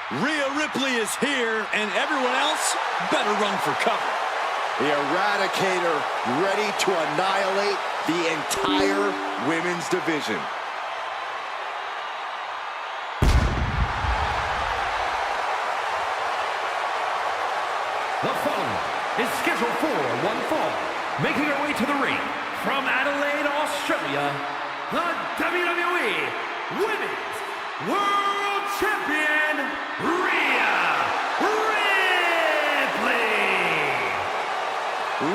Rhea Ripley is here, and everyone else better run for cover. The Eradicator ready to annihilate the entire women's division. The following is scheduled for one fall, making her way to the ring from Adelaide, Australia, the WWE Women's World Champion, Rhea Ripley.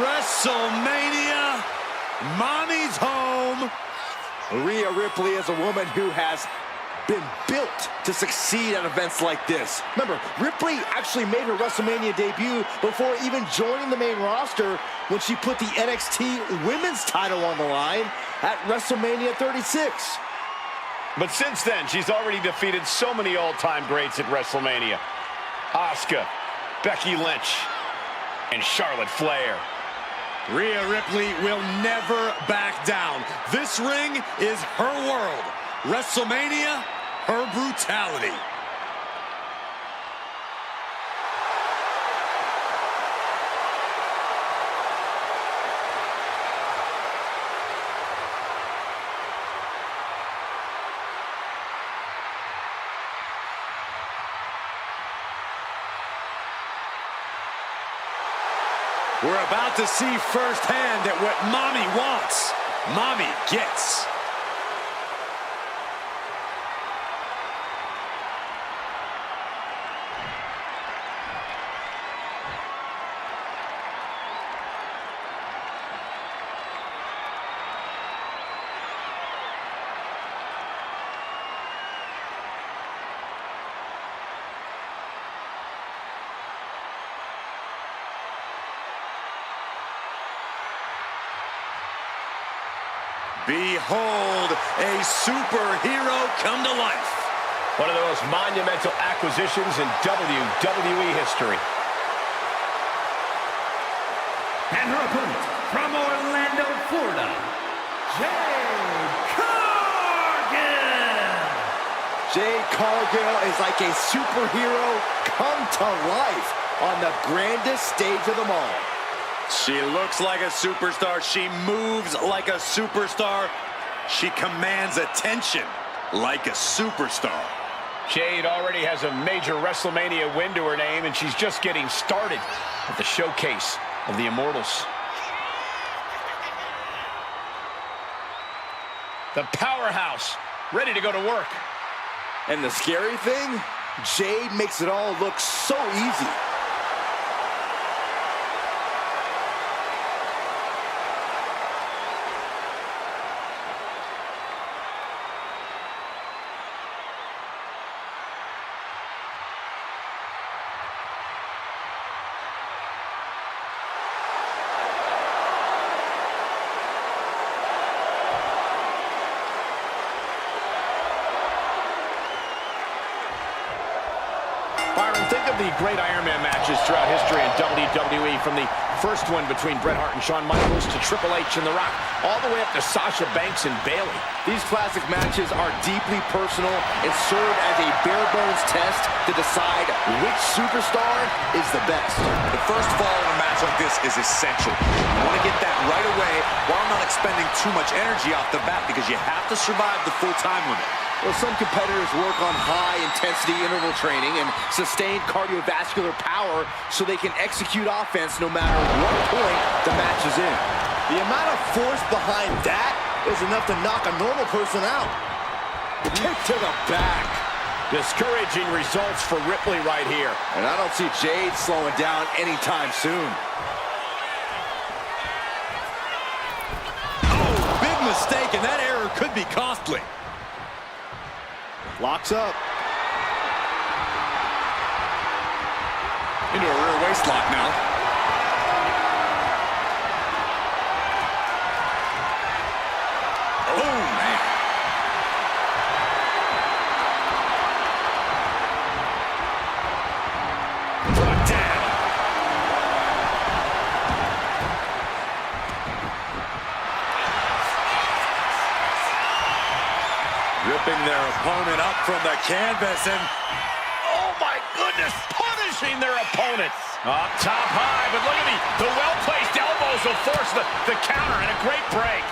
WrestleMania, Mommy's home. Rhea Ripley is a woman who has been built to succeed at events like this. Remember, Ripley actually made her WrestleMania debut before even joining the main roster when she put the NXT Women's title on the line at WrestleMania 36. But since then, she's already defeated so many all-time greats at WrestleMania. Asuka, Becky Lynch, and Charlotte Flair. Rhea Ripley will never back down. This ring is her world. WrestleMania, her brutality. We're about to see firsthand that what Mommy wants, Mommy gets. Behold, a superhero come to life. One of the most monumental acquisitions in WWE history. And her opponent from Orlando, Florida, Jade Cargill. Jade Cargill is like a superhero come to life on the grandest stage of them all. She looks like a superstar. She moves like a superstar. She commands attention like a superstar. Jade already has a major WrestleMania win to her name, and she's just getting started at the showcase of the Immortals. The powerhouse, ready to go to work. And the scary thing, Jade makes it all look so easy. Byron, think of the great Iron Man matches throughout history in WWE, from the first one between Bret Hart and Shawn Michaels to Triple H and The Rock, all the way up to Sasha Banks and Bayley. These classic matches are deeply personal and serve as a bare-bones test to decide which superstar is the best. The first fall in a match like this is essential. You want to get that right away while not expending too much energy off the bat, because you have to survive the full time limit. Well, some competitors work on high-intensity interval training and sustained cardiovascular power so they can execute offense no matter what point the match is in. The amount of force behind that is enough to knock a normal person out. Kick to the back. Discouraging results for Ripley right here. And I don't see Jade slowing down anytime soon. Oh, big mistake, and that error could be costly. Locks up. Into a rear waist lock now. Oh, man. Brought down. Ripping their opponent up from the canvas, and oh my crushing their opponent. Up top high, but look at the well-placed elbows will force the counter, and a great break.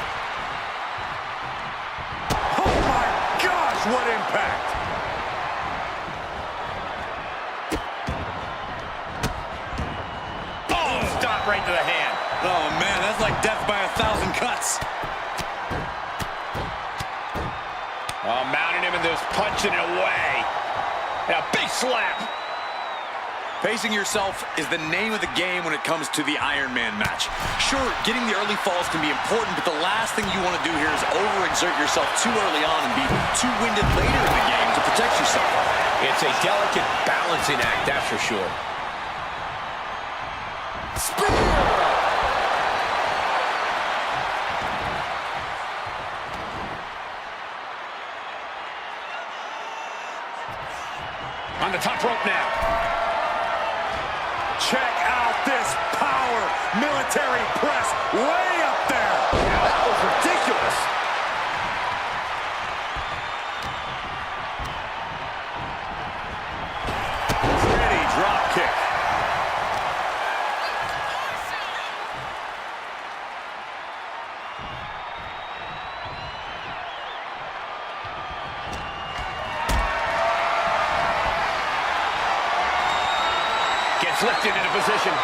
Oh my gosh, what impact! Oh, stop right to the hand. Oh man, that's like death by 1,000 cuts. Oh, mounting him and just punching it away. And a big slap. Pacing yourself is the name of the game when it comes to the Iron Man match. Sure, getting the early falls can be important, but the last thing you want to do here is overexert yourself too early on and be too winded later in the game to protect yourself. It's a delicate balancing act, that's for sure. On the top rope now. Check out this power. Military press way up there. That was ridiculous. Pretty drop kick. Lifted into position.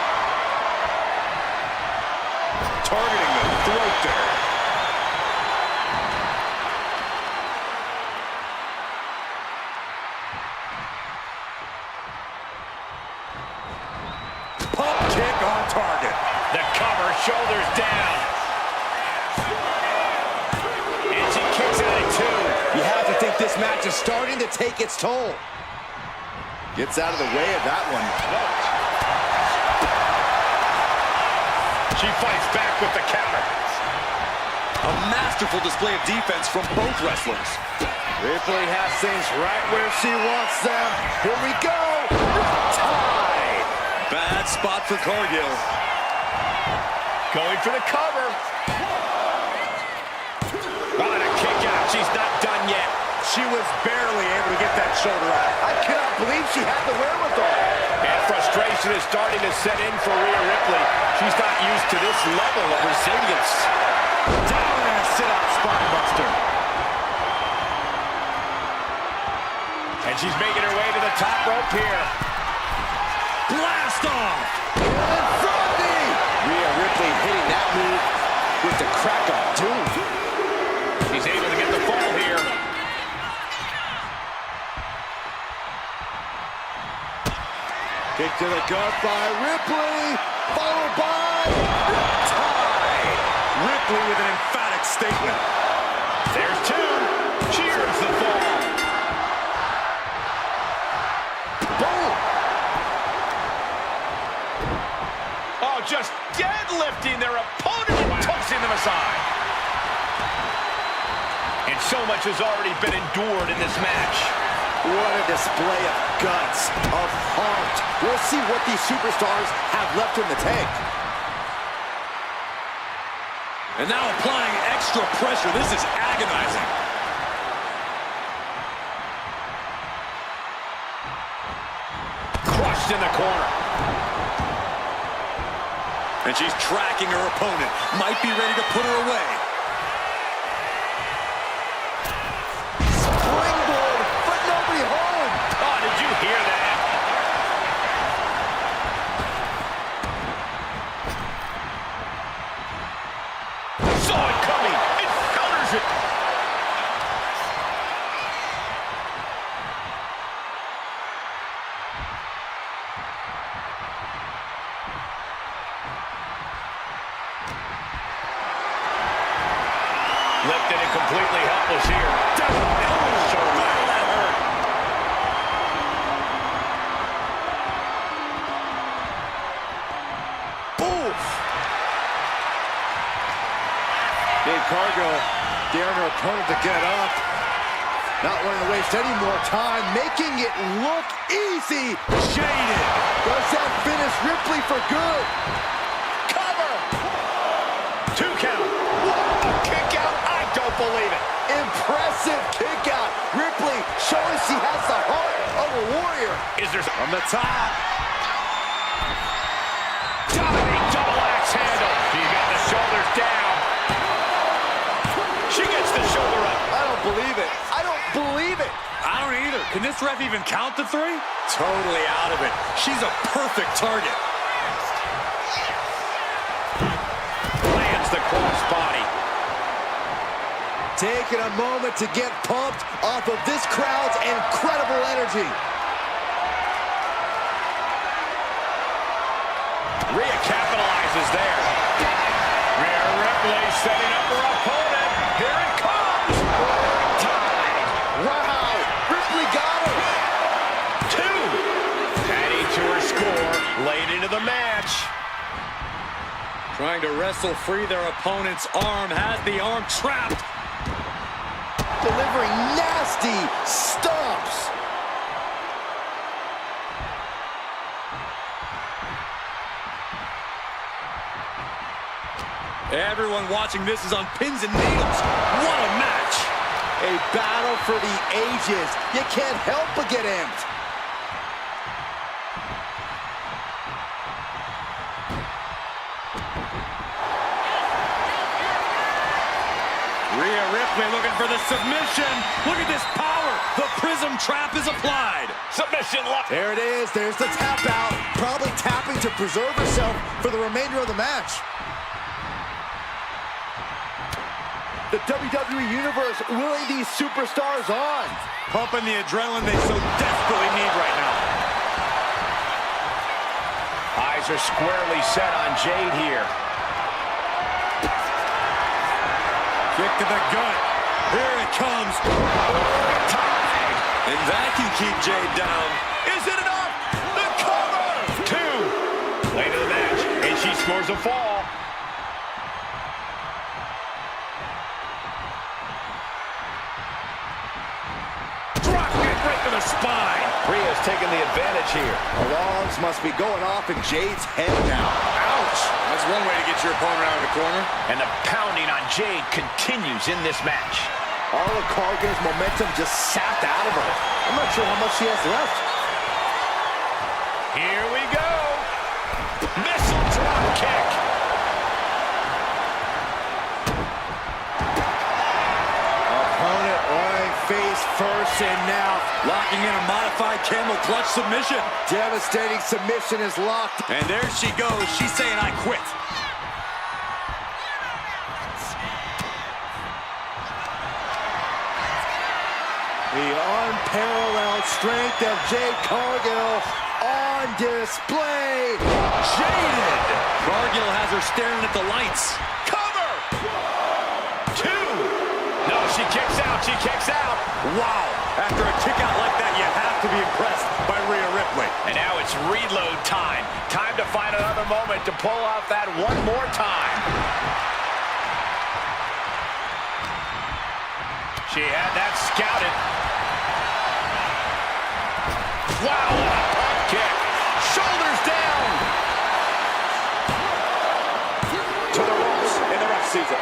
Targeting the throat there. Pump kick on target. The cover, shoulders down. And she kicks out at 2. You have to think this match is starting to take its toll. Gets out of the way of that one. She fights back with the counter. A masterful display of defense from both wrestlers. Ripley has things right where she wants them. Here we go. Tied. Bad spot for Cargill. Going for the cover. Oh, and a kick out. She's not done yet. She was barely able to get that shoulder up. I cannot believe she had the wherewithal. And frustration is starting to set in for Rhea Ripley. She's not used to this level of resilience. Down and a sit-out spine buster. And she's making her way to the top rope here. Blast off! Rhea Ripley hitting that move with the crack of doom. She's able to get the fall here. Kick to the gut by Ripley, followed by tied. Ripley with an emphatic statement. There's 2. Cheers the fall. Boom. Oh, just deadlifting their opponent and tossing them aside. And so much has already been endured in this match. What a display of guts, of heart. We'll see what these superstars have left in the tank. And now applying extra pressure. This is agonizing. Crushed in the corner. And she's tracking her opponent. Might be ready to put her away. Springboard, but nobody home. Oh, did you hear that? Saw it coming and counters it. Lifted and completely helpless here. Shoulder. That hurt. Oof. Dave Cargill daring her opponent to get up. Not wanting to waste any more time, making it look easy. Jaded. Does that finish Ripley for good? Cover. 2 count. What a kick out. I don't believe it. Impressive kick out. Ripley showing she has the heart of a warrior. Is there From the top. Diving double axe handle. She got the shoulders down. She gets the shoulder up. I don't believe it. I don't believe it. I don't either. Can this ref even count the 3? Totally out of it. She's a perfect target. Lands the crossbody. Taking a moment to get pumped off of this crowd's incredible energy. Rhea capitalizes there. Rhea Ripley setting up her opponent. Here it comes. Tied. Wow, Ripley got her. 2. Adding to her score late into the match. Trying to wrestle free their opponent's arm. Has the arm trapped. Delivering nasty stomps. Everyone watching this is on pins and needles. What a match. A battle for the ages. You can't help but get amped. Rhea Ripley looking for the submission. Look at this power. The prism trap is applied. Submission lock. There it is. There's the tap out. Probably tapping to preserve herself for the remainder of the match. The WWE Universe willing these superstars on. Pumping the adrenaline they so desperately need right now. Eyes are squarely set on Jade here. Kick to the gut. Here it comes. And that can keep Jade down. Is it enough? The cover! 2. Late in the match, and she scores a fall. Drop kick right to the spine. Rhea's taking the advantage here. Alarms must be going off in Jade's head now. Ouch. That's one way to get your opponent out of the corner. And the pounding on Jade continues in this match. All of Cargan's momentum just sapped out of her. I'm not sure how much she has left. Here we go. Missile drop kick. Opponent lying face first and now. Locking in a modified camel clutch submission. Devastating submission is locked. And there she goes. She's saying, I quit. The unparalleled strength of Jade Cargill on display. Jaded. Cargill has her staring at the lights. Cover. 2. No, she kicks out. She kicks out. Wow. After a kick out like that, you have to be impressed by Rhea Ripley. And now it's reload time. Time to find another moment to pull off that one more time. She had that scouted. Wow, what a pump kick. Shoulders down. To the ropes in the ref season.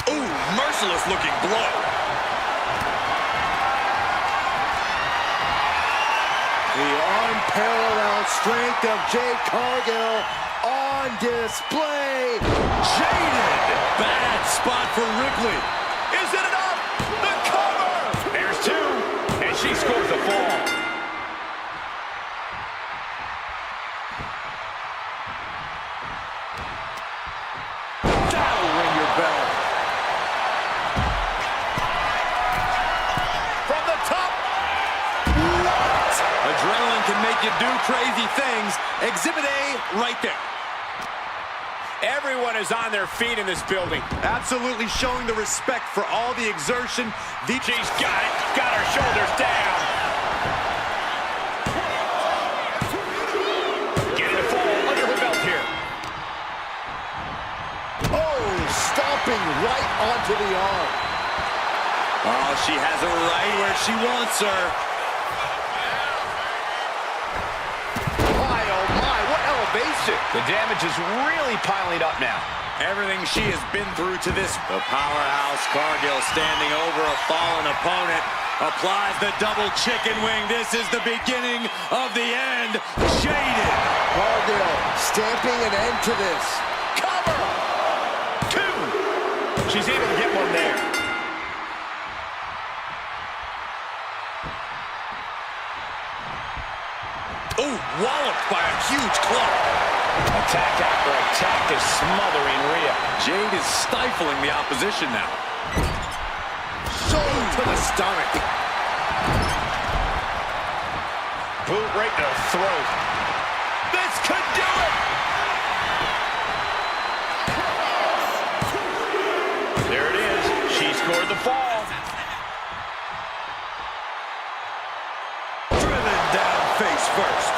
Ooh, merciless looking blow. The unparalleled strength of Jade Cargill on display. Jaded. Bad spot for Ripley. Is it enough? The cover. There's 2. And she scores the fall. That'll ring your bell. From the top. What? Adrenaline can make you do crazy things. Exhibit A right there. Everyone is on their feet in this building. Absolutely showing the respect for all the exertion. She's got it. Got her shoulders down. Getting a fall under her belt here. Oh, stomping right onto the arm. Oh, she has her right where she wants her. My, oh my, what elevation. missed it. The damage is really piling up now. Everything she has been through to this. The powerhouse Cargill standing over a fallen opponent. Applies the double chicken wing. This is the beginning of the end. Jaded. Cargill stamping an end to this. Cover! 2. She's able to get one there. Ooh, walloped by a huge club. Attack after attack is smothering Rhea. Jade is stifling the opposition now. Shoulder to the stomach. Boot right to the throat. This could do it! There it is. She scored the fall. Driven down face first.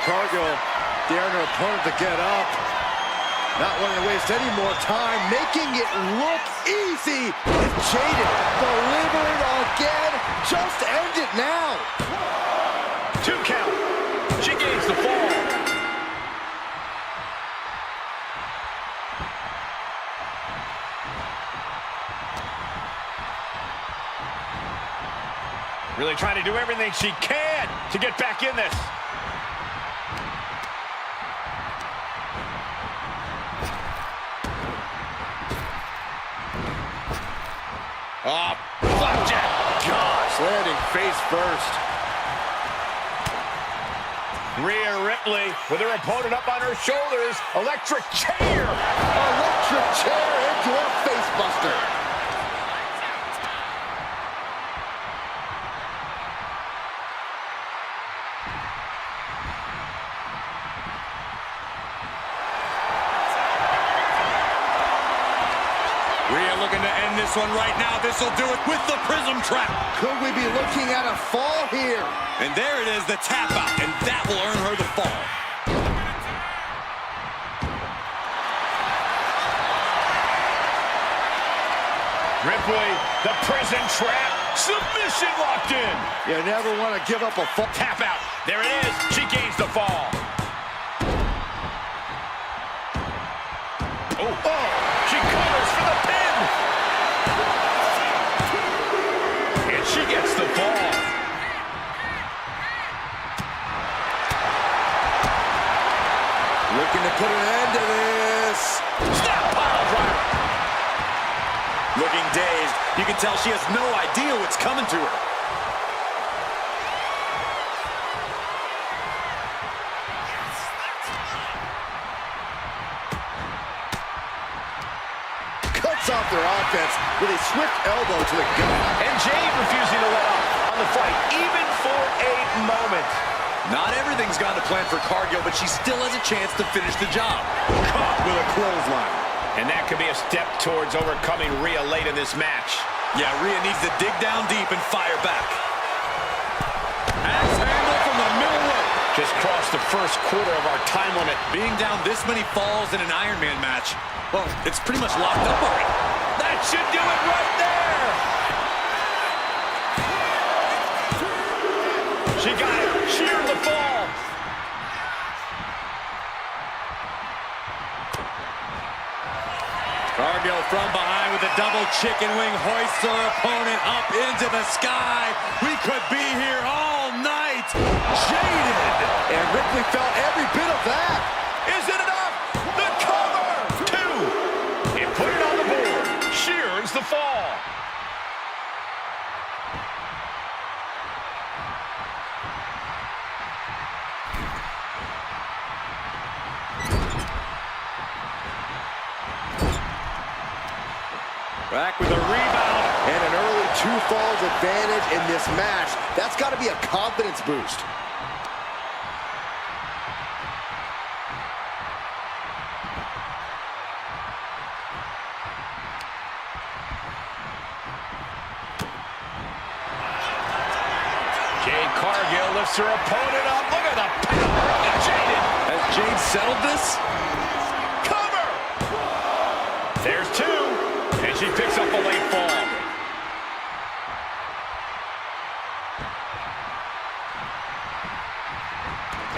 Cargill daring her opponent to get up. Not wanting to waste any more time, making it look easy. It's Jaded delivering again. Just end it now. 2 count. She gains the fall. Really trying to do everything she can to get back in this. Oh, flapjack. Gosh, landing face first. Rhea Ripley with her opponent up on her shoulders. Electric chair. Electric chair into a face buster. Rhea looking to end this one right now. This will do it with the prism trap. Could we be looking at a fall here? And there it is, the tap out, and that will earn her the fall. Ripley, the prison trap. Submission locked in. You never want to give up a fall. Tap out. There it is. She gains the fall. Oh, she covers for the pin. And she gets the fall. Looking to put an end to this. Snap pile driver. Looking dazed. You can tell she has no idea what's coming to her. Cuts off their offense with a swift elbow to the gut. And Jade refusing to let up on the fight, even for a moment. Not everything's gone to plan for Cargill, but she still has a chance to finish the job. Caught with a clothesline. And that could be a step towards overcoming Rhea late in this match. Yeah, Rhea needs to dig down deep and fire back. Axe handle from the middle rope. Just crossed the first quarter of our time limit. Being down this many falls in an Iron Man match, well, it's pretty much locked up already. That should do it right there. She got it. Sheer the fall. Cargill from behind with a double chicken wing, hoists her opponent up into the sky. We could be here all night. Jaded. And Ripley felt every bit of that. Is it enough? The cover. 2. And put it on the board. She earns the fall. Back with a rebound. And an early 2 falls advantage in this match. That's got to be a confidence boost. Jade Cargill lifts her opponent up. Look at the power of the Jade settled this? Cover! There's two, and she picks up a late fall.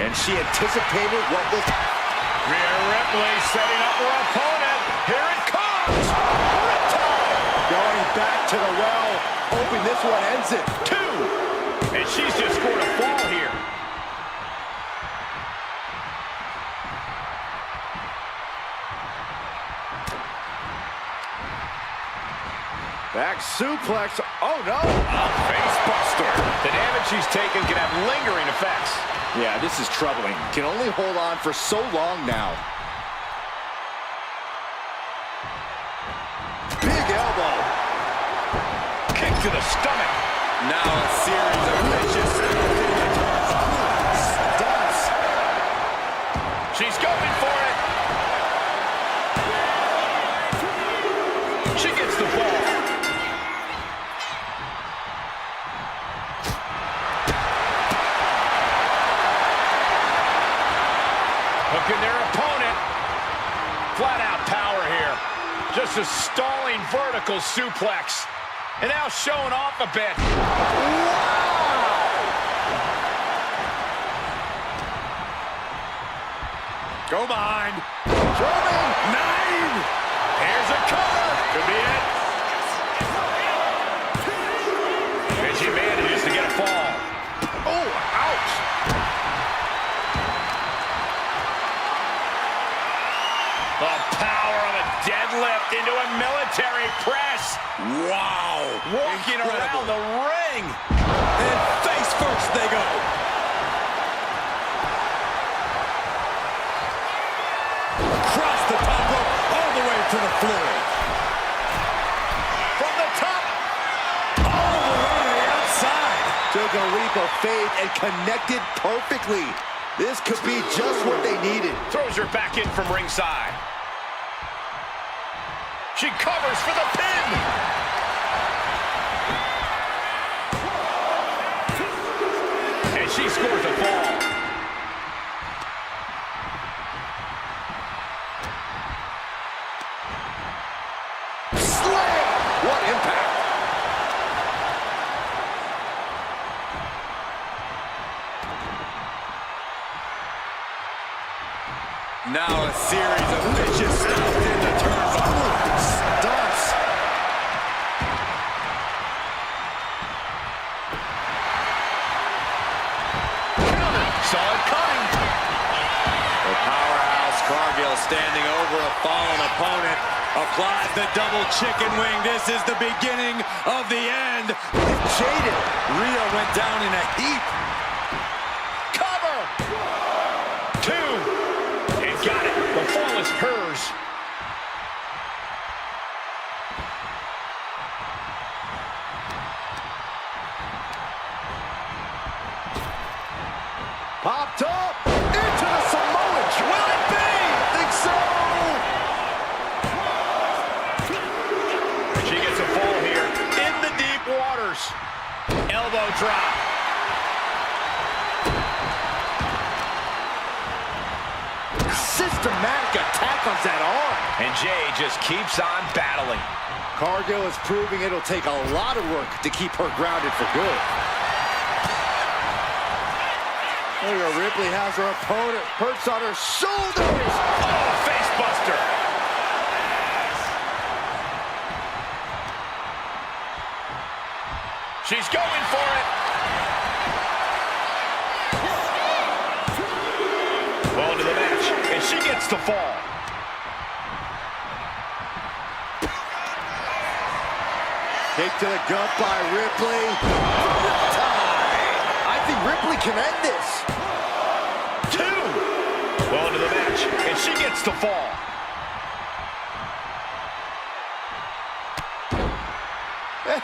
And she anticipated what was... Rhea Ripley setting up her opponent. Here it comes! Riptide! Going back to the well, hoping this one ends it. Two! And she's just scored a fall here. Back suplex. Oh, no. A face buster. The damage she's taken can have lingering effects. Yeah, this is troubling. Can only hold on for so long now. Big elbow. Kick to the stomach. Now a series of vicious Stunts. She's going for it. She gets the ball. Hooking their opponent. Flat out power here. Just a stalling vertical suplex. And now showing off a bit. Go behind. German. 9. Here's a cover. Could be it. And she manages to get a fall. Oh, ouch. The power of a deadlift into a military press. Wow. Walking around the ring. And face first they go. Across the top rope, all the way to the floor. From the top. All the way to the outside. Took a leap of faith and connected perfectly. This could be just what they needed. Throws her back in from ringside. She covers for the pin. And she scores a fall. Slam! What impact! Now a series of vicious stops into turnbuckle. Stunts. Saw it coming. The powerhouse Cargill standing over a fallen opponent. Applies the double chicken wing. This is the beginning of the end. Jaded. Rhea went down in a heap. Cover. Two. And got it. The fall is hers. Popped up. Into the Samoan. Will it be? Think so. She gets a fall here. In the deep waters. Elbow drop. Systematic attack on that arm. And Jade just keeps on battling. Cargill is proving it'll take a lot of work to keep her grounded for good. Look at Ripley has her opponent perched on her shoulders. Oh, face buster. She's going for it. Well into the match, and she gets the fall. Kick to the gut by Ripley. I think Ripley can end this. Two. Well into the match, and she gets the fall.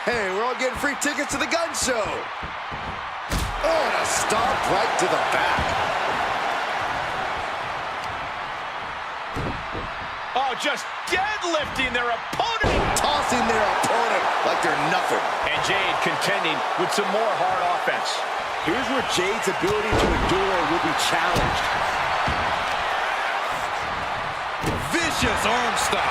Hey, we're all getting free tickets to the gun show. Oh, and a stomp right to the back. Oh, just deadlifting their opponent. Tossing their opponent like they're nothing. And Jade contending with some more hard offense. Here's where Jade's ability to endure will be challenged. vicious arm stop.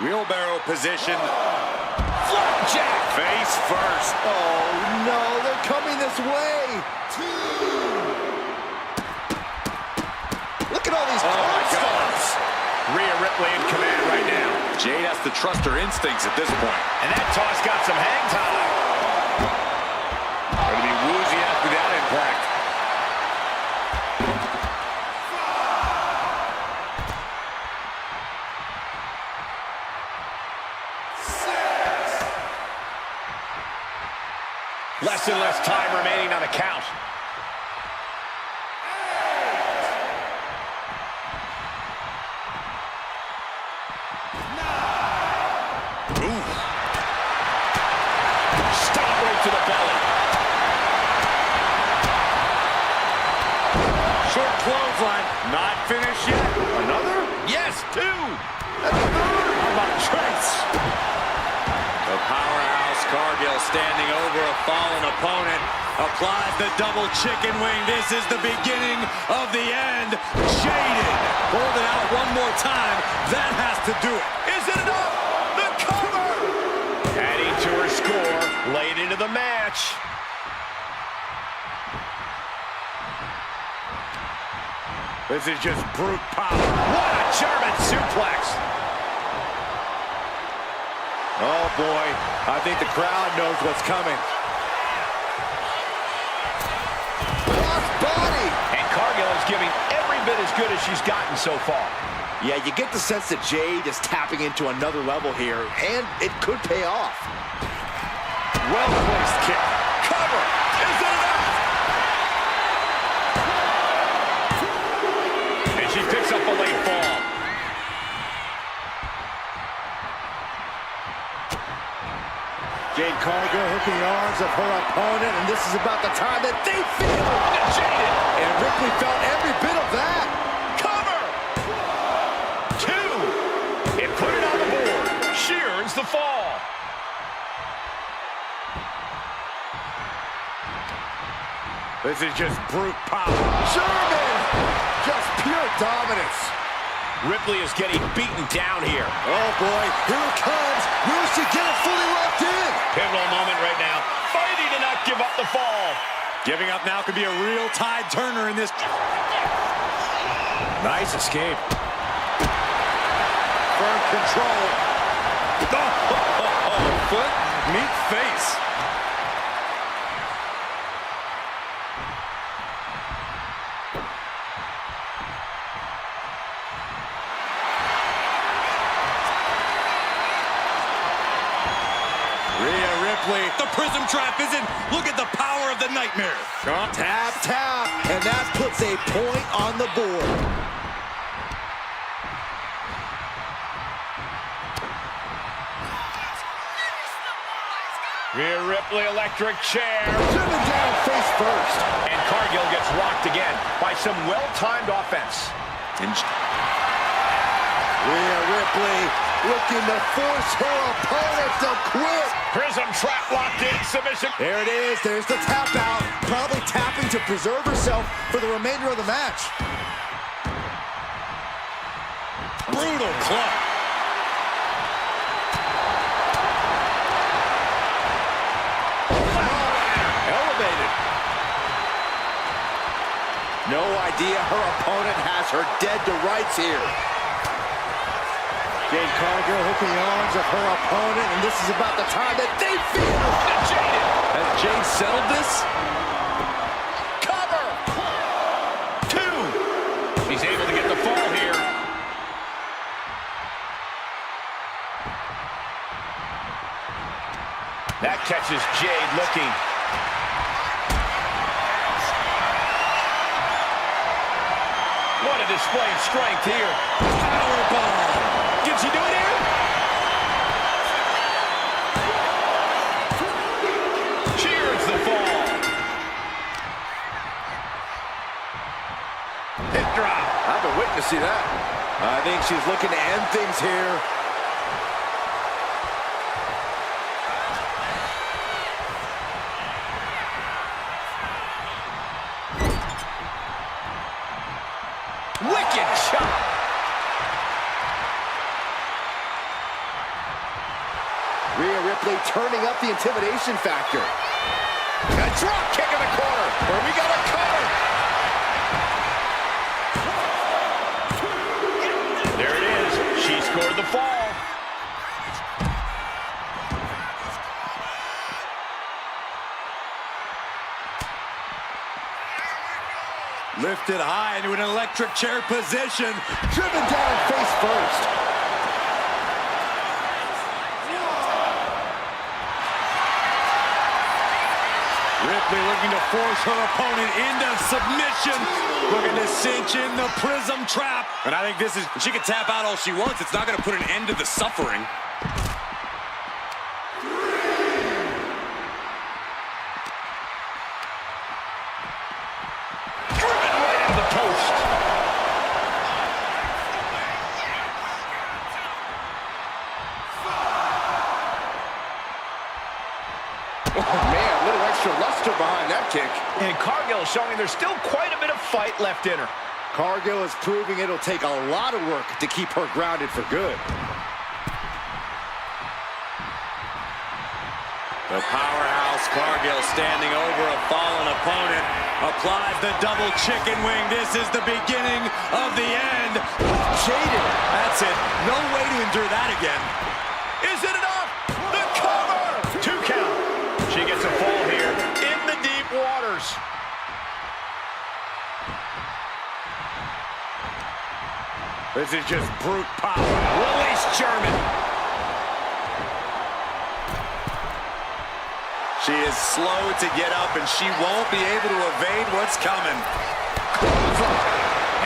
Wheelbarrow position. Flapjack. Face first. Oh, no, they're coming this way. Look at all these gods. Rhea Ripley in command right now. Jade has to trust her instincts at this point. And that toss got some hang time. Going to be woozy after that impact. Less and less time remaining on the count. Ooh. Stop right to the belly. Short clothesline. Not finished yet. Another? Yes, two. That's a third. How about Trace? The powerhouse Cargill standing over a fallen opponent. Applies the double chicken wing. This is the beginning of the end. Jaded. Hold it out one more time. That has to do it. Is it enough? The cover! Adding to her score, late into the match. This is just brute power. What a German suplex! Oh, boy. I think the crowd knows what's coming. Cross body. And Cargill is giving every bit as good as she's gotten so far. Yeah, you get the sense that Jade is tapping into another level here, and it could pay off. Well-placed kick. Cover. Is it enough? And she picks up a late fall. Jade Cargill hooking the arms of her opponent, and this is about the time that they feel. Jaded. And Ripley felt every bit of that. Cover. Two. And put it on the board. She earns the fall. This is just brute power. German! Just pure dominance. Ripley is getting beaten down here. Oh, boy. Here it comes. Will she get it fully locked in? Pivotal moment right now. Fighting to not give up the fall. Giving up now could be a real tide turner in this. Nice escape. Firm control. Foot, meet face. Rhea Ripley. The prism trap is in. Look at the power of the nightmare. Tap, tap, and that puts a point on the board. Rhea Ripley, electric chair. Driven down face first. And Cargill gets rocked again by some well-timed offense. Rhea Ripley looking to force her opponent to quit. Prism trap locked in, submission. There it is. There's the tap out. Probably tapping to preserve herself for the remainder of the match. Brutal club. Elevated. No idea her opponent has her dead to rights here. Jade Cargill hooking the arms of her opponent, and this is about the time that they feel. Jaded. Has Jade settled this? Cover. Two. He's able to get the fall here. That catches Jade looking. What a display of strength here. Powerbomb. Can she do it here? She earns the fall. Hip drop. I've been waiting to see that. I think she's looking to end things here. Wicked chop. Rhea Ripley turning up the intimidation factor. A drop kick in the corner. Where we got a cover. There it is. She scored the fall. Lifted high into an electric chair position. Driven down face first. Ripley looking to force her opponent into submission. Looking to cinch in the prism trap. And I think this is, she can tap out all she wants. It's not going to put an end to the suffering. Driven right into the post. Oh, man, a little extra luster behind that kick. And Cargill is showing there's still quite a bit of fight left in her. Cargill is proving it'll take a lot of work to keep her grounded for good. The powerhouse Cargill standing over a fallen opponent. Applies the double chicken wing. This is the beginning of the end. Jaded. That's it. No way to endure that again. Is it enough? The cover! 2 count. She gets a fall here in the deep waters. This is just brute power. Release German. She is slow to get up, and she won't be able to evade what's coming.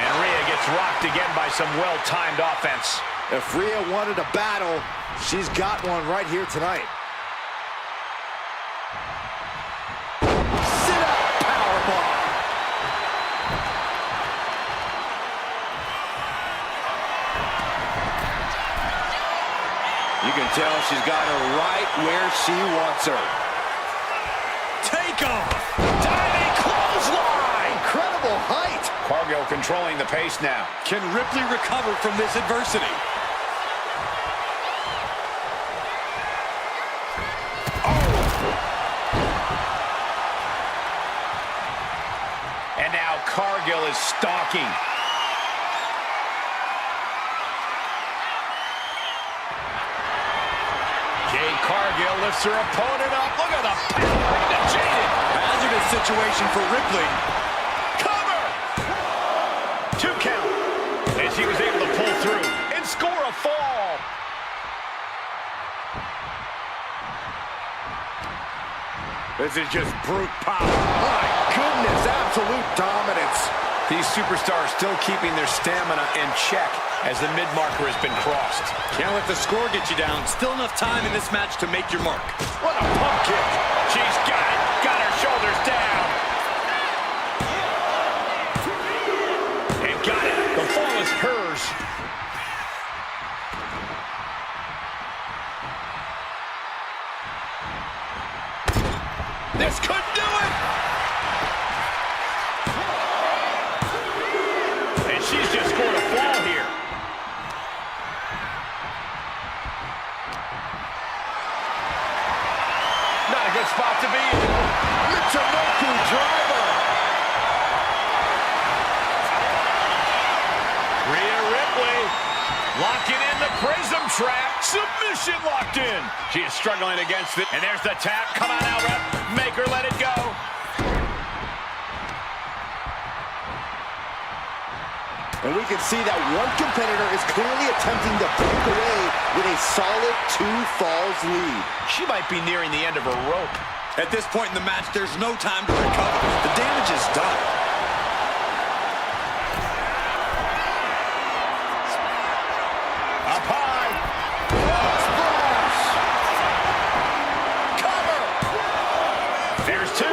And Rhea gets rocked again by some well-timed offense. If Rhea wanted a battle, she's got one right here tonight. Sit-up powerbomb. You can tell she's got her right where she wants her. Take off. Diving clothesline! Incredible height. Cargill controlling the pace now. Can Ripley recover from this adversity? And now Cargill is stalking. Jade Cargill lifts her opponent up. Look at the power into Jade. Hazardous situation for Ripley. Cover! 2 count. And she was able to pull through and score a fall. This is just brute power. My goodness, absolute dominance. These superstars still keeping their stamina in check as the mid-marker has been crossed. Can't let the score get you down. Still enough time in this match to make your mark. What a pump kick. She's got it. Got her shoulders down. And got it. The fall is hers. This could do it. And she's just scored a fall here. Not a good spot to be in. Michinoku driver. Rhea Ripley locking in the prism trap. Submission locked in. She is struggling against it. And there's the tap. Come on out, ref. Make her let it go. And we can see that one competitor is clearly attempting to break away with a solid 2 falls lead. She might be nearing the end of her rope. At this point in the match, there's no time to recover. The damage is done. Up high. Splash! Cover. There's 2.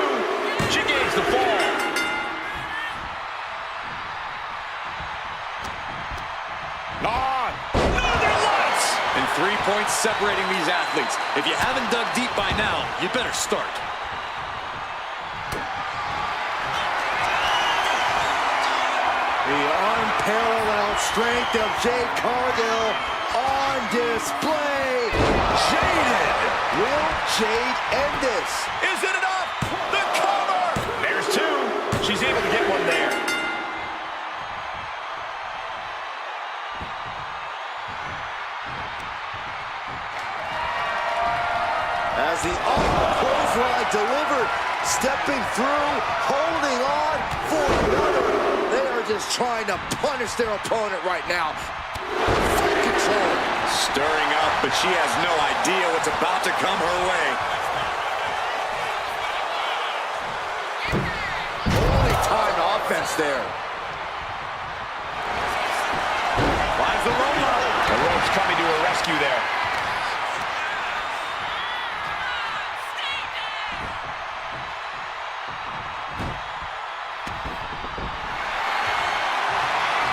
She gains the fall. On. Northern Lights. And 3 points separating these athletes. If you haven't dug deep by now, you better start. The arm unparalleled strength of Jade Cargill on display. Jaded. Will Jade end this? Is it enough? The cover! There's two. She's able to get one there. As the clothesline delivered, stepping through, holding on for another. They are just trying to punish their opponent right now. Full control. Stirring up, but she has no idea what's about to come her way. Holy timed offense there. Finds the roll-up. The rope's coming to her rescue there.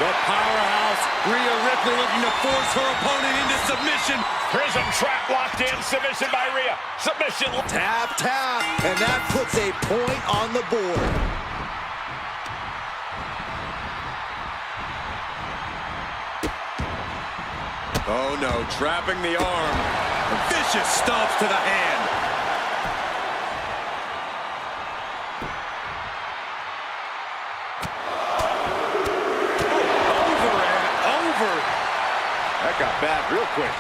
The powerhouse, Rhea Ripley, looking to force her opponent into submission. Prism trap locked in. Submission by Rhea. Submission. Tap, tap, and that puts a point on the board. Oh no, trapping the arm. Vicious stomps to the hand. Over and over. That got bad real quick.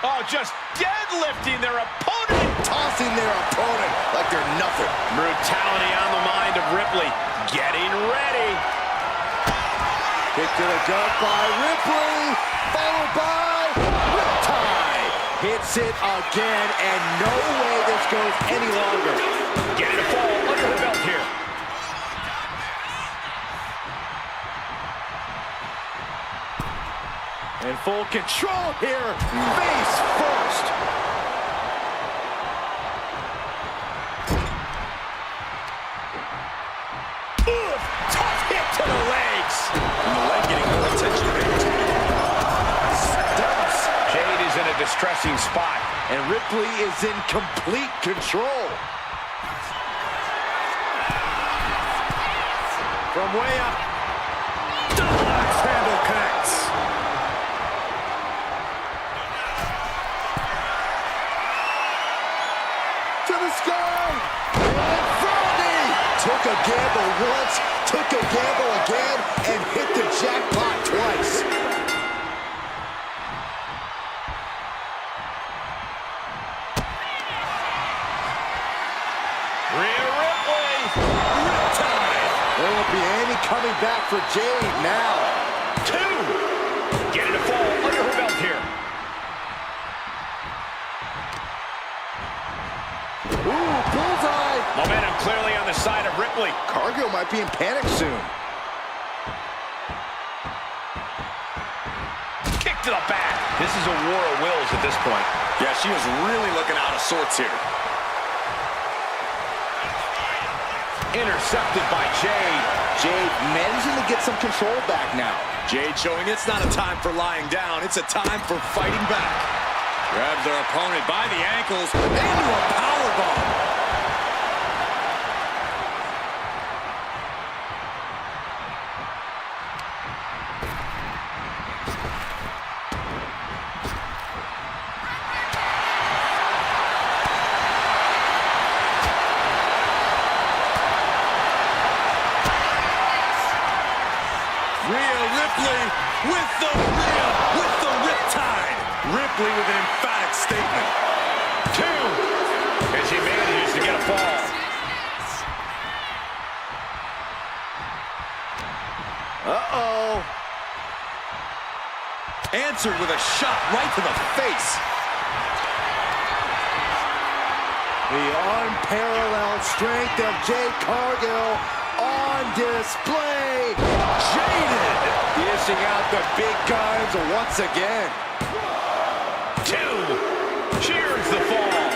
Oh, just deadlifting their opponent. Tossing their opponent like they're nothing. Brutality on the mind of Ripley. Getting ready. Kick to the gut by Ripley, followed by Riptide. Hits it again, and no way this goes any longer. Getting a fall under her belt here. In full control here, face first. Oof, tough hit to the legs. And the leg getting more attention. Stumps. Jade is in a distressing spot. And Ripley is in complete control. From way up. Double axe handle connects. To the sky. And Froggy took a gamble once, took a gamble again, and hit the jackpot twice. Rhea Ripley. Riptide. There won't be any coming back for Jade now. Two. Getting a fall under her belt here. Ooh, bullseye. Momentum clearly on the side of Ripley. Cargill might be in panic soon. Kick to the back. This is a war of wills at this point. Yeah, she was really looking out of sorts here. Intercepted by Jade. Jade managing to get some control back now. Jade showing it's not a time for lying down, it's a time for fighting back. Grabs their opponent by the ankles into a powerbomb. Rhea Ripley with the Riptide. Ripley with an emphatic statement. Two. And she manages to get a fall. Uh-oh. Answered with a shot right to the face. The unparalleled strength of Jade Cargill on display. Jaded. Dishing out the big guns once again. Two. Cheers the fall.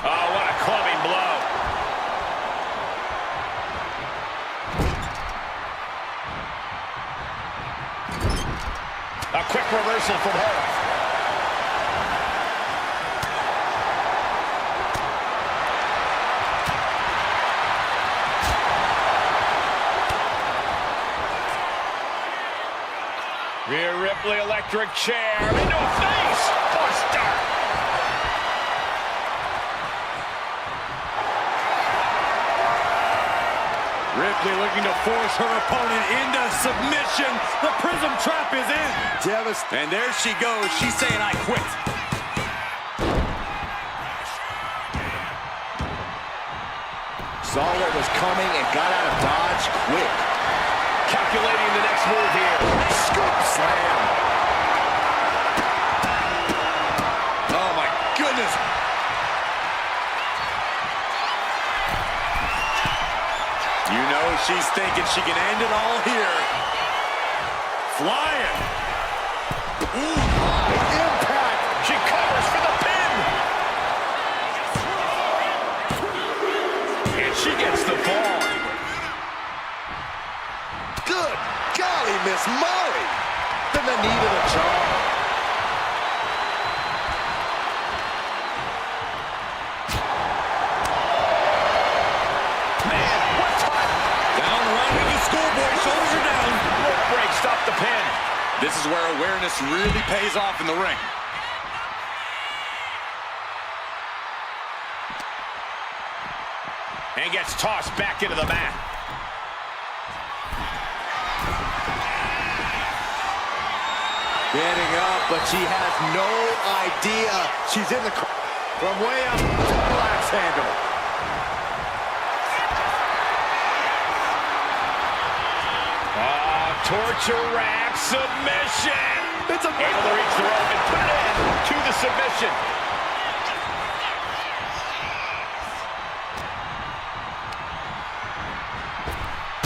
Oh, what a clubbing blow. A quick reversal from her. electric chair into a face buster. Ripley looking to force her opponent into submission. The Prism Trap is in. And there she goes. She's saying, I quit. Saw what was coming and got out of dodge quick. Calculating the next move here. Scoop slam. Oh, my goodness. You know she's thinking she can end it all here. Flying. Ooh, impact. She covers for the pin. And she gets the fall. Good golly, Miss Molly. Then the knee to the jaw. Man, what time? Down around with the schoolboy. Shoulders are down. Rope break, stop the pin. This is where awareness really pays off in the ring. And gets tossed back into the mat. Getting up, but she has no idea. She's in the from way up. Double axe handle. Torture rack submission. It's able to reach the rope and put it in to the submission.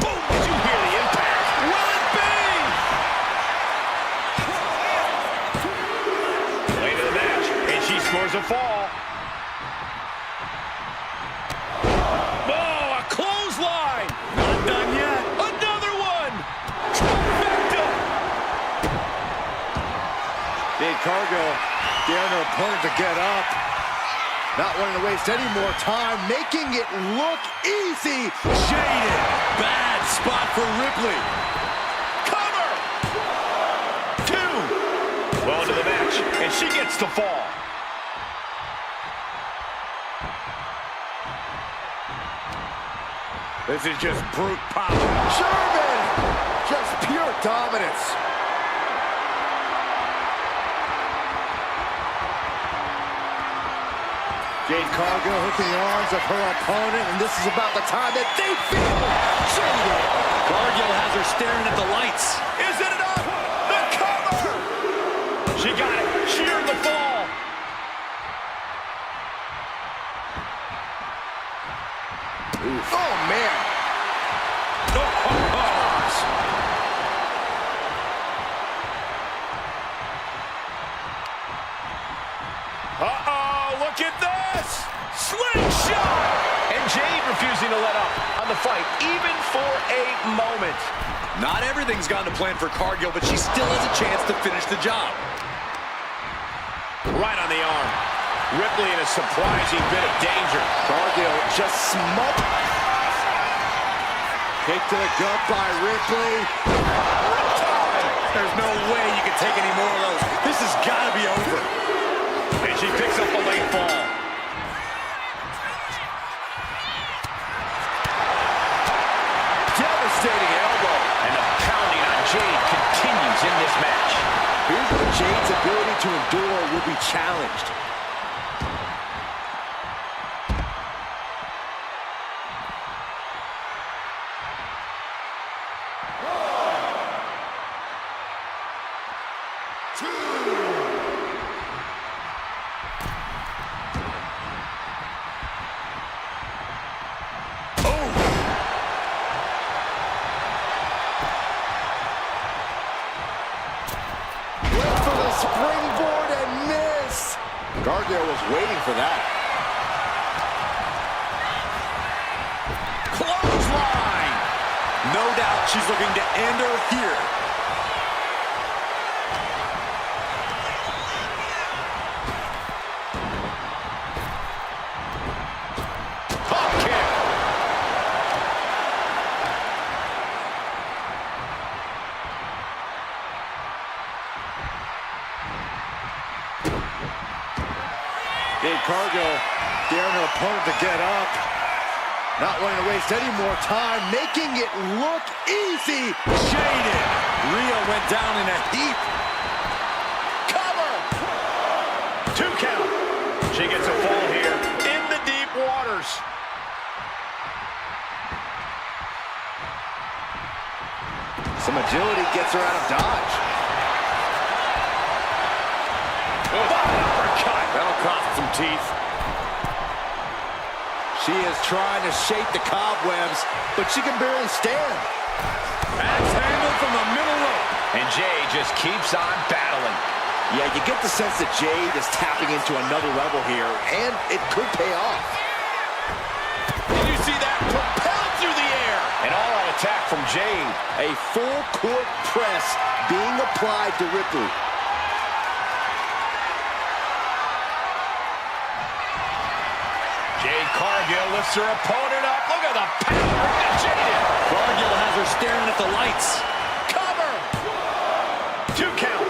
Boom! Did you hear the impact? Will it be? Late in the match, and she scores a fall. Oh, a clothesline! Not done yet. Another one! Trifecta! Jade Cargill daring her opponent to get up. Not wanting to waste any more time, making it look easy. Jaded. Bad spot for Ripley. Cover! 2! Well into the match, and she gets the fall. This is just brute power. Sherman! Just pure dominance. Jade Cargill hooking the arms of her opponent, and this is about the time that they feel jaded. Cargill has her staring at the lights. Is it enough? The cover! She got it. She earned the fall. Oh, man. Uh-oh, look at this! Slingshot! And Jade refusing to let up on the fight, even for a moment. Not everything's gone to plan for Cargill, but she still has a chance to finish the job. Right on the arm. Ripley in a surprising bit of danger. Cargill just smoked. Kick to the gut by Ripley. There's no way you can take any more of those. This has got to be over. And she picks up a late fall. Devastating elbow. And the pounding on Jade continues in this match. Here's where Jade's ability to endure will be challenged. Springboard and miss. Cargill was waiting for that. Clothesline! No doubt she's looking to end her here. Top kick. Jade Cargill daring her opponent to get up. Not wanting to waste any more time, making it look easy. Jaded. Rhea went down in a heap. Cover! 2 count. She gets a fall here in the deep waters. Some agility gets her out of dodge. Uppercut. That'll cost some teeth. She is trying to shake the cobwebs, but she can barely stand. Axe handle from the middle rope. And Jade just keeps on battling. Yeah, you get the sense that Jade is tapping into another level here, and it could pay off. Did you see that? Propelled through the air. An all-out attack from Jade. A full court press being applied to Ripley. Jade Cargill lifts her opponent up. Look at the power of Jade. Cargill has her staring at the lights. Cover. 2 count.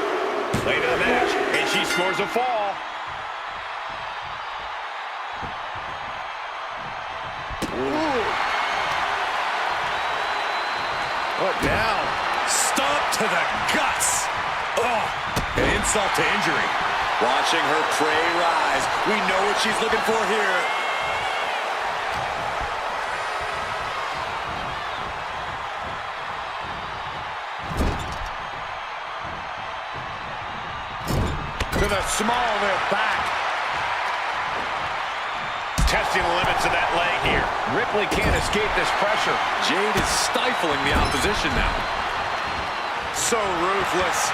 Late in the match, and she scores a fall. Ooh. What now? Stomp to the guts. Oh, an insult to injury. Watching her prey rise. We know what she's looking for here. To the small of their back. Testing the limits of that leg here. Ripley can't escape this pressure. Jade is stifling the opposition now. So ruthless.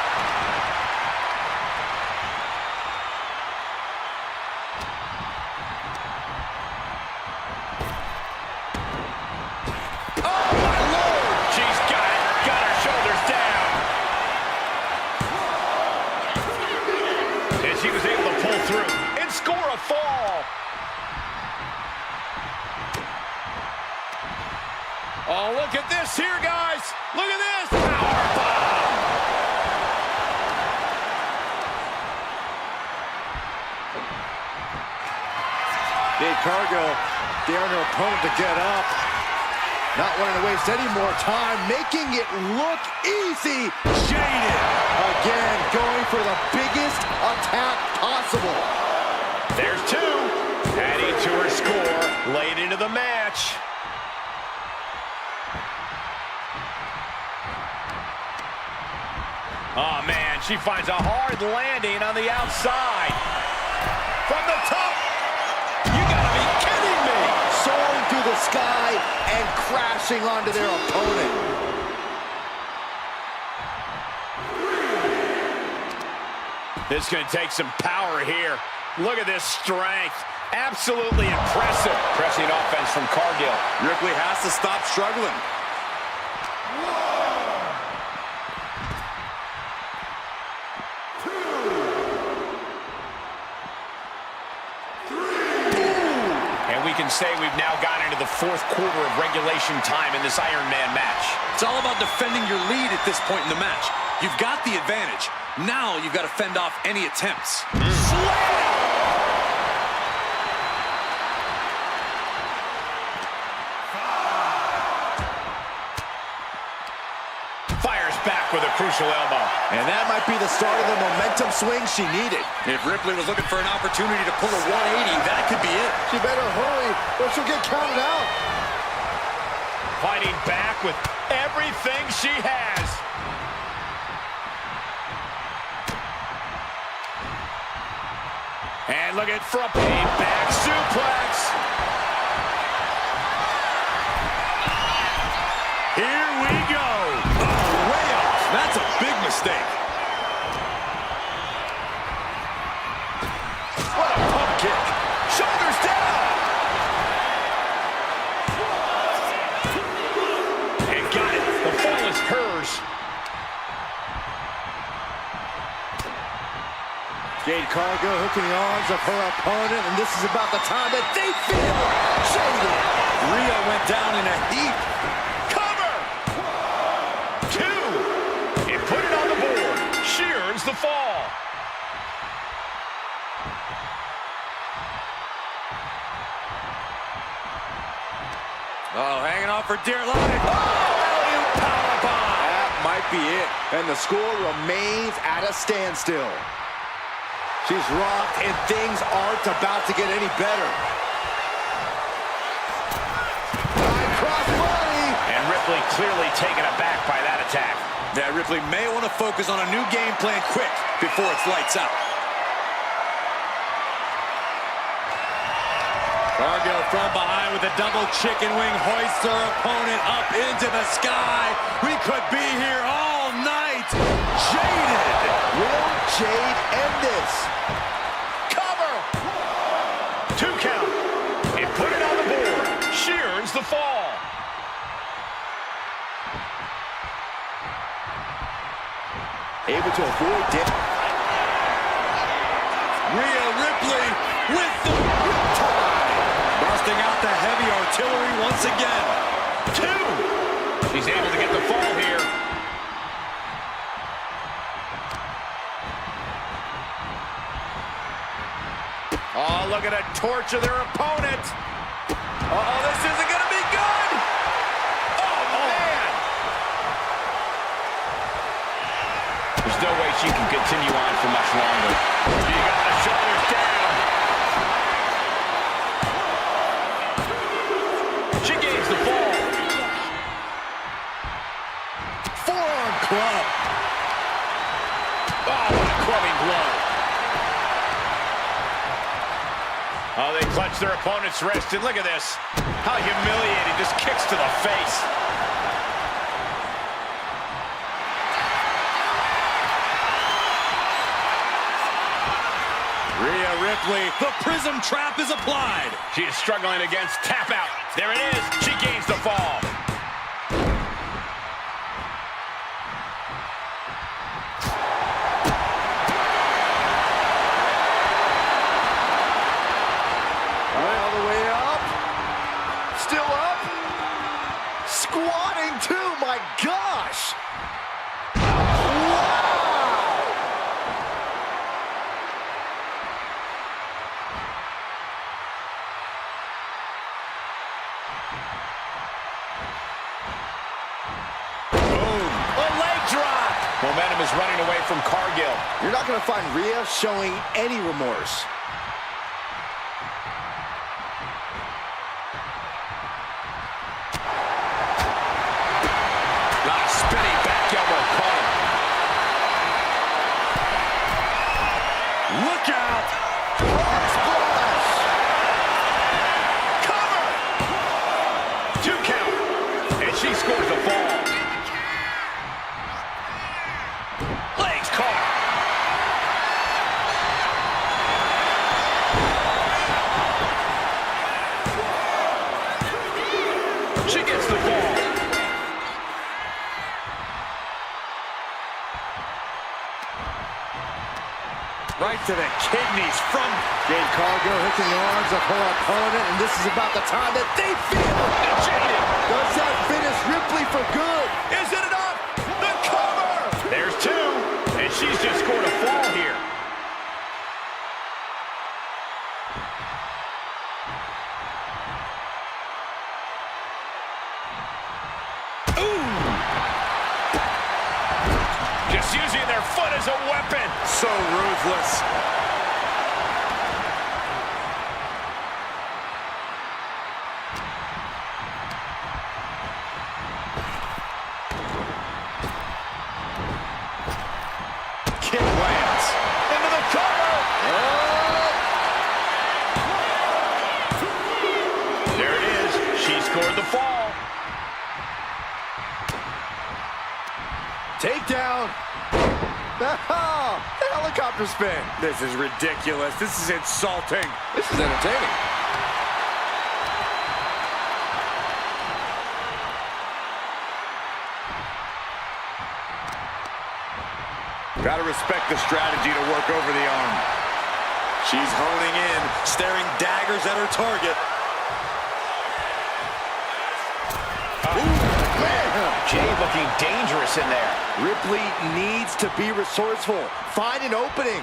Oh, my Lord! She's got it. Got her shoulders down. And she was able to pull through and score a fall. Oh, look at this here, guys. Look at this. Powerbomb. Jade Cargill daring her opponent to get up. Not wanting to waste any more time, making it look easy. Jaded. Again, going for the biggest attack possible. There's 2. Adding to her score late into the match. Oh, man, she finds a hard landing on the outside. From the top. You gotta be kidding me. Soaring through the sky and crashing onto their opponent. This is gonna take some power here. Look at this strength. Absolutely impressive. Pressing offense from Cargill. Ripley has to stop struggling. Say we've now gone into the 4th quarter of regulation time in this Iron Man match. It's all about defending your lead at this point in the match. You've got the advantage. Now you've got to fend off any attempts. Fires back with a crucial elbow. And that might be the start of the momentum swing she needed. If Ripley was looking for an opportunity to pull a 180, that could be it. She better hurry or she'll get counted out. Fighting back with everything she has. And look at from a back suplex. Here we go. Oh, way off. That's a big mistake. What a pump kick. Shoulders down. And got it. The fall is hers. Jade Cargill hooking the arms of her opponent, and this is about the time that they feel jaded. Rhea went down in a heap. Cover. 2. And put it on the board. She earns the fall. Oh, hanging on for dear life. Oh, powerbomb. That might be it. And the score remains at a standstill. She's rocked, and things aren't about to get any better. High cross body. And Ripley clearly taken aback by that attack. Yeah, Ripley may want to focus on a new game plan quick before it's lights out. Cargill from behind with a double chicken wing, hoists her opponent up into the sky. We could be here all night. Jaded. Will Jade end this? Cover. 2 count. And put it on the board. She earns the fall. Able to avoid damage. Rhea Ripley with the riptide. Busting out the heavy artillery once again. 2. She's able to get the fall here. Oh, look at her torture their opponent. Uh-oh, this isn't going to be good. Oh, man. There's no way she can continue on for much longer. You got the shoulders down. She gains the fall. Forearm club. Oh, what a clubbing blow. Oh, they clutch their opponent's wrist, and look at this. How humiliating, just kicks to the face. Rhea Ripley, the prism trap is applied. She is struggling against tap out. There it is. She gains the fall. All the way up. Still up. Squatting too, my gosh. Wow. Momentum is running away from Cargill. You're not going to find Rhea showing any remorse. Spinning back elbow caught him. Look out! Frog splash! Cover! 2 count. And she scores the fall. Legs caught. She gets the fall. Right to the kidneys from Jade Cargill hitting the arms of her opponent, and this is about the time that they feel. Jaded. Does that finish Ripley for good? Is it enough? The cover! There's 2, and she's just scored a fall here. Ooh! Just using their foot as a weapon. so ruthless. Kick lands. Into the cover. Oh. There it is. She scored the fall. Takedown. Oh, the helicopter spin. This is ridiculous. This is insulting. This is entertaining. Gotta respect the strategy to work over the arm. She's honing in, staring daggers at her target. Jade looking dangerous in there. Ripley needs to be resourceful. Find an opening.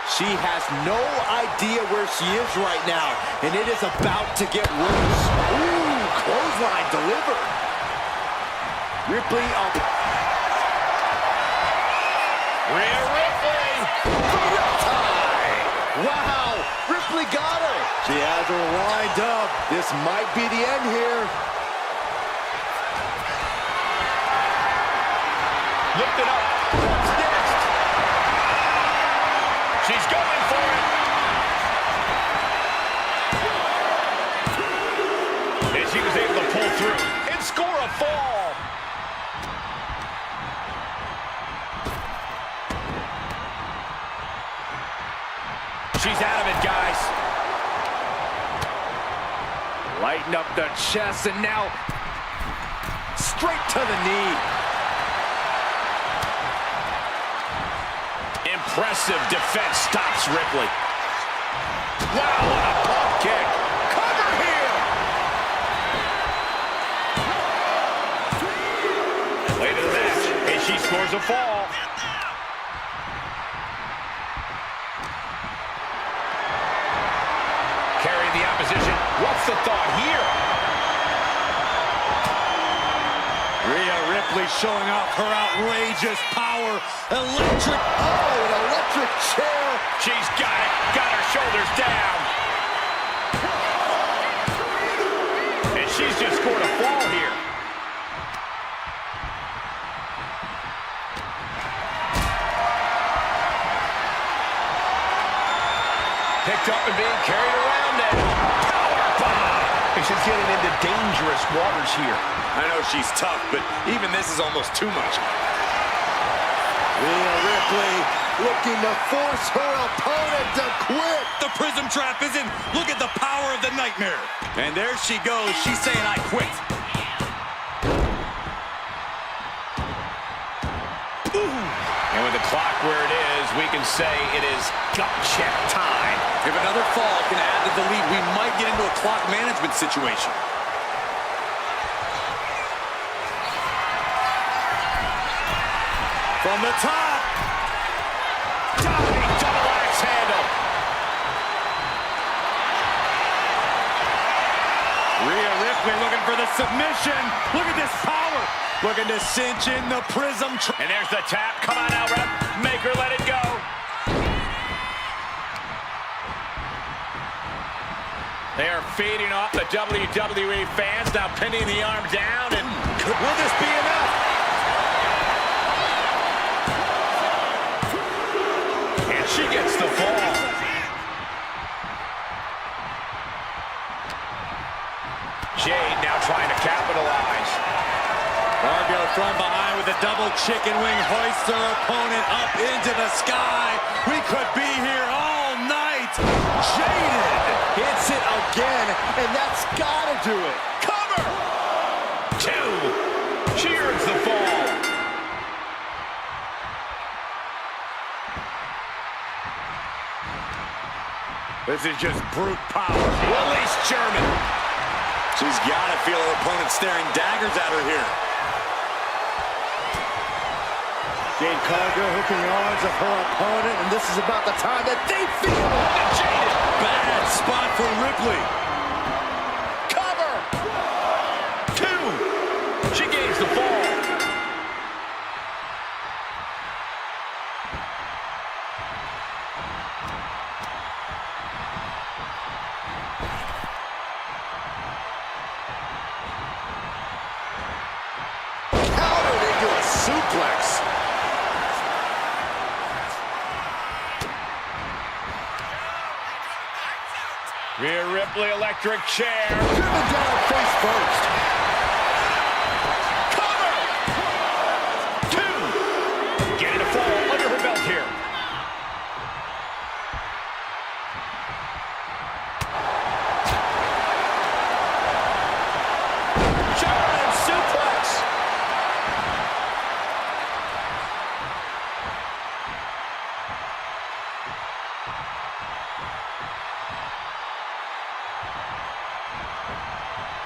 She has no idea where she is right now, and it is about to get worse. Ooh, clothesline delivered. Ripley up. Rhea Ripley. Wow, Ripley got her. She has her lined up. This might be the end here. Lift it up. What's next? She's going for it. And she was able to pull through and score a fall. She's out of it, guys. Lighten up the chest, and now straight to the knee. Impressive defense stops Ripley. Wow, what a pump kick. Cover here. Late in the match, and she scores a fall. Carrying the opposition. What's the thought here? Rhea Ripley showing off her outrageous power. Electric. Oh, an electric chair. She's got it. Got her shoulders down. And she's just scored a fall here. Picked up and being carried around now. Powerbomb. She's getting into dangerous waters here. I know she's tough, but even this is almost too much. Rhea Ripley looking to force her opponent to quit. The prism trap is in. Look at the power of the nightmare. And there she goes. She's saying, I quit. And with the clock where it is, we can say it is gut check time. If another fall can add to the lead, we might get into a clock management situation. From the top. Diving double axe handle. Rhea Ripley looking for the submission. Look at this power. Looking to cinch in the prism. And there's the tap. Come on now, ref. Make her let it go. They are feeding off the WWE fans, now pinning the arm down, and will this be enough? And she gets the fall. Jade now trying to capitalize. Cargo from behind with a double chicken wing, hoists her opponent up into the sky. We could be here all night. Jaded Hits it again, and that's gotta do it. Cover! 2. She earns the fall. This is just brute power. Release German. She's got to feel her opponent staring daggers at her here. Jade Cargo hooking the arms of her opponent, and this is about the time that they feel. Jaded. Bad spot for Ripley. Cover. 2. She gains the fall. Countered into a suplex. Rhea Ripley, electric chair. Driven down face first. Cover! 2. Getting a fall under her belt here. German suplex.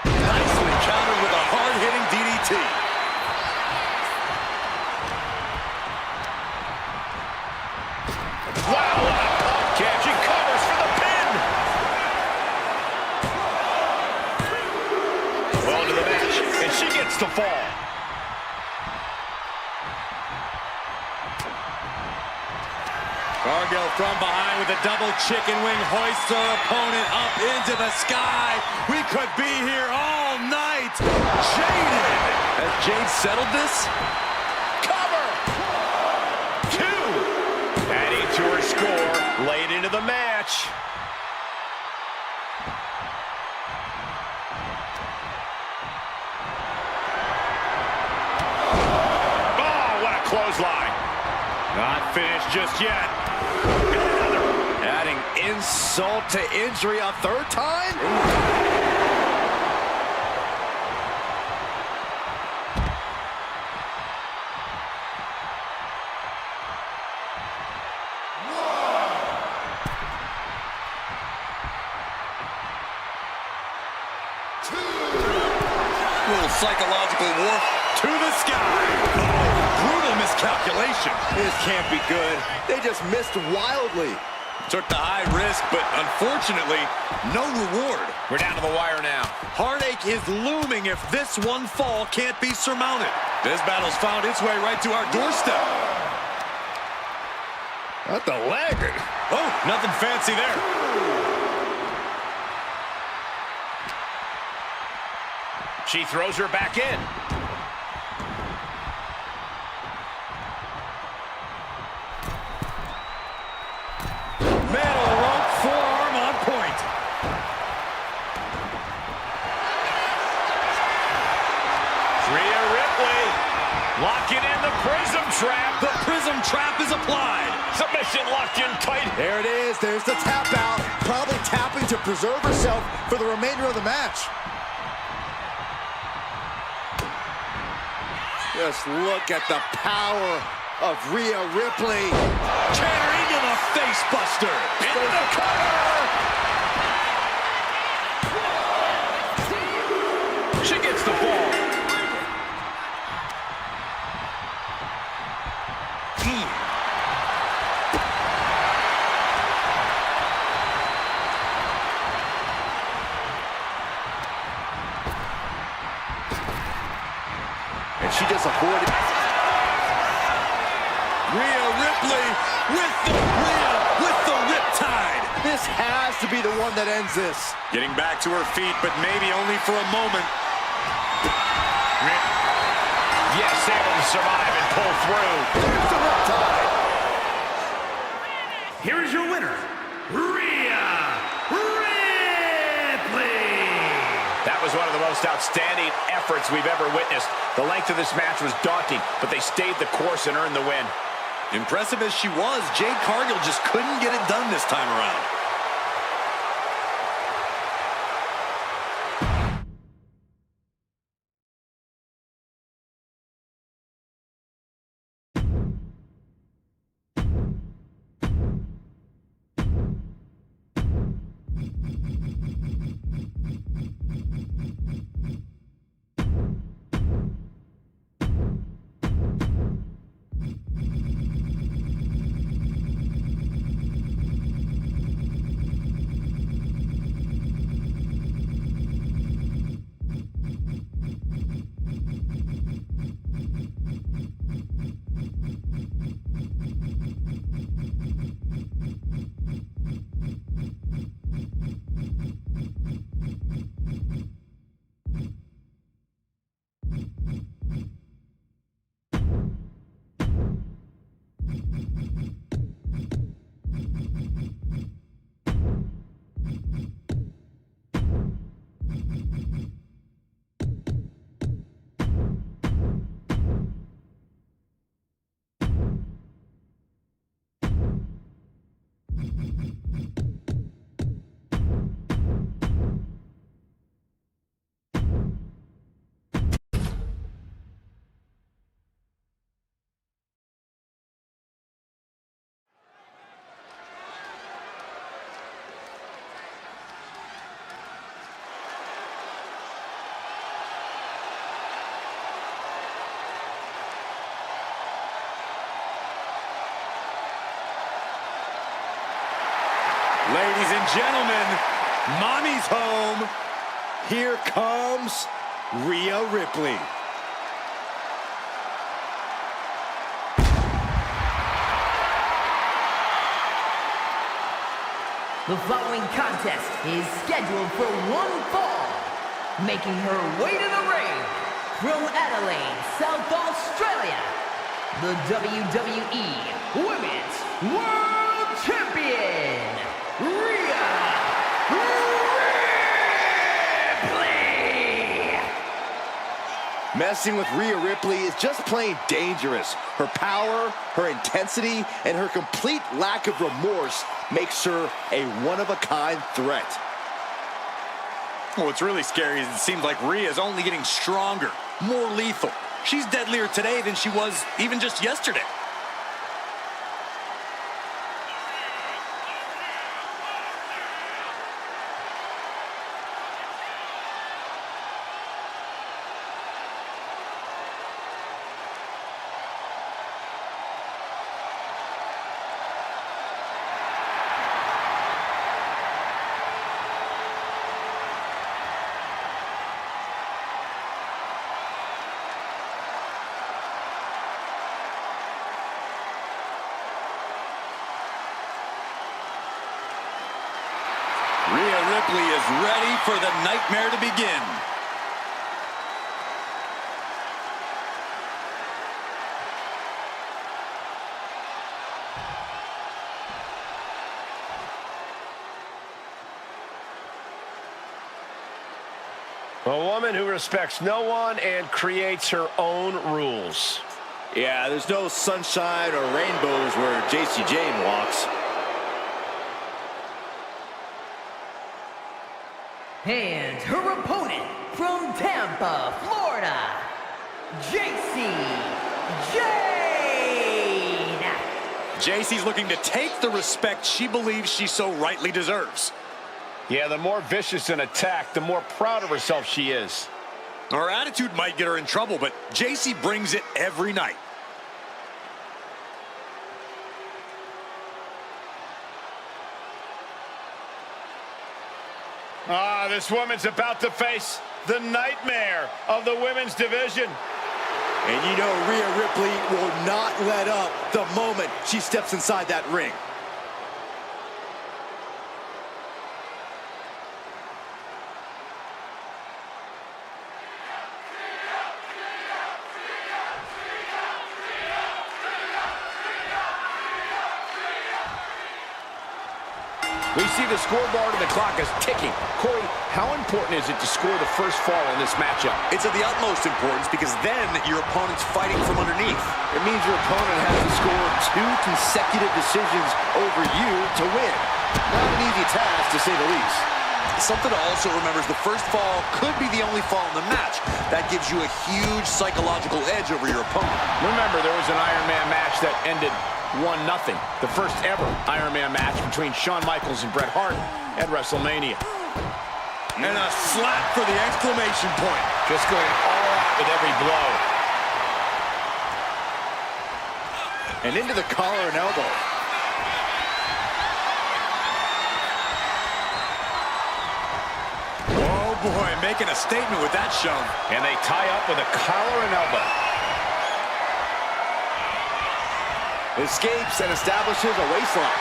Nicely countered with a hard-hitting DDT. Wow, what a the fall. Cargill from behind with a double chicken wing hoists her opponent up into the sky. We could be here all night. Jaded. Has Jade settled this? Cover! 2. Adding to her score late into the match. Oh, what a clothesline. Not finished just yet. Adding insult to injury a third time? Little psychological warp to the sky. Oh, brutal miscalculation. This can't be good. They just missed wildly. Took the high risk, but unfortunately, no reward. We're down to the wire now. Heartache is looming if this one fall can't be surmounted. This battle's found its way right to our doorstep. What the leg? Oh, nothing fancy there. She throws her back in. Metal rope forearm on point. Rhea Ripley locking in the prism trap. The prism trap is applied. Submission locked in tight. There it is. There's the tap out. Probably tapping to preserve herself for the remainder of the match. Just look at the power of Rhea Ripley. Canner into the face buster. Into the cover. She gets the ball. And she just avoided. Rhea Ripley with the riptide. This has to be the one that ends this. Getting back to her feet, but maybe only for a moment. Yes, able to survive and pull through. Here's the riptide. Here is your winner, Rhea Ripley. That was one of the most outstanding efforts we've ever witnessed. The length of this match was daunting, but they stayed the course and earned the win. Impressive as she was, Jade Cargill just couldn't get it done this time around. Ladies and gentlemen, Mommy's home. Here comes Rhea Ripley. The following contest is scheduled for one fall. Making her way to the ring from Adelaide, South Australia, the WWE Women's World Champion, Rhea Ripley! Messing with Rhea Ripley is just plain dangerous. Her power, her intensity, and her complete lack of remorse makes her a one-of-a-kind threat. What's really scary is it seems like Rhea is only getting stronger, more lethal. She's deadlier today than she was even just yesterday. Rhea Ripley is ready for the nightmare to begin. A woman who respects no one and creates her own rules. Yeah, there's no sunshine or rainbows where JC Jane walks. And her opponent from Tampa, Florida, JC Jane! JC's looking to take the respect she believes she so rightly deserves. Yeah, the more vicious an attack, the more proud of herself she is. Her attitude might get her in trouble, but JC brings it every night. This woman's about to face the nightmare of the women's division. And you know Rhea Ripley will not let up the moment she steps inside that ring. We see the scoreboard and the clock is ticking. Corey, how important is it to score the first fall in this matchup? It's of the utmost importance because then your opponent's fighting from underneath. It means your opponent has to score 2 consecutive decisions over you to win. Not an easy task, to say the least. Something to also remember is the first fall could be the only fall in the match. That gives you a huge psychological edge over your opponent. Remember, there was an Iron Man match that ended 1-0. The first ever Iron Man match between Shawn Michaels and Bret Hart at WrestleMania. And a slap for the exclamation point. Just going all out with every blow. And into the collar and elbow. Oh boy, making a statement with that shove. And they tie up with a collar and elbow. Escapes and establishes a waistlock.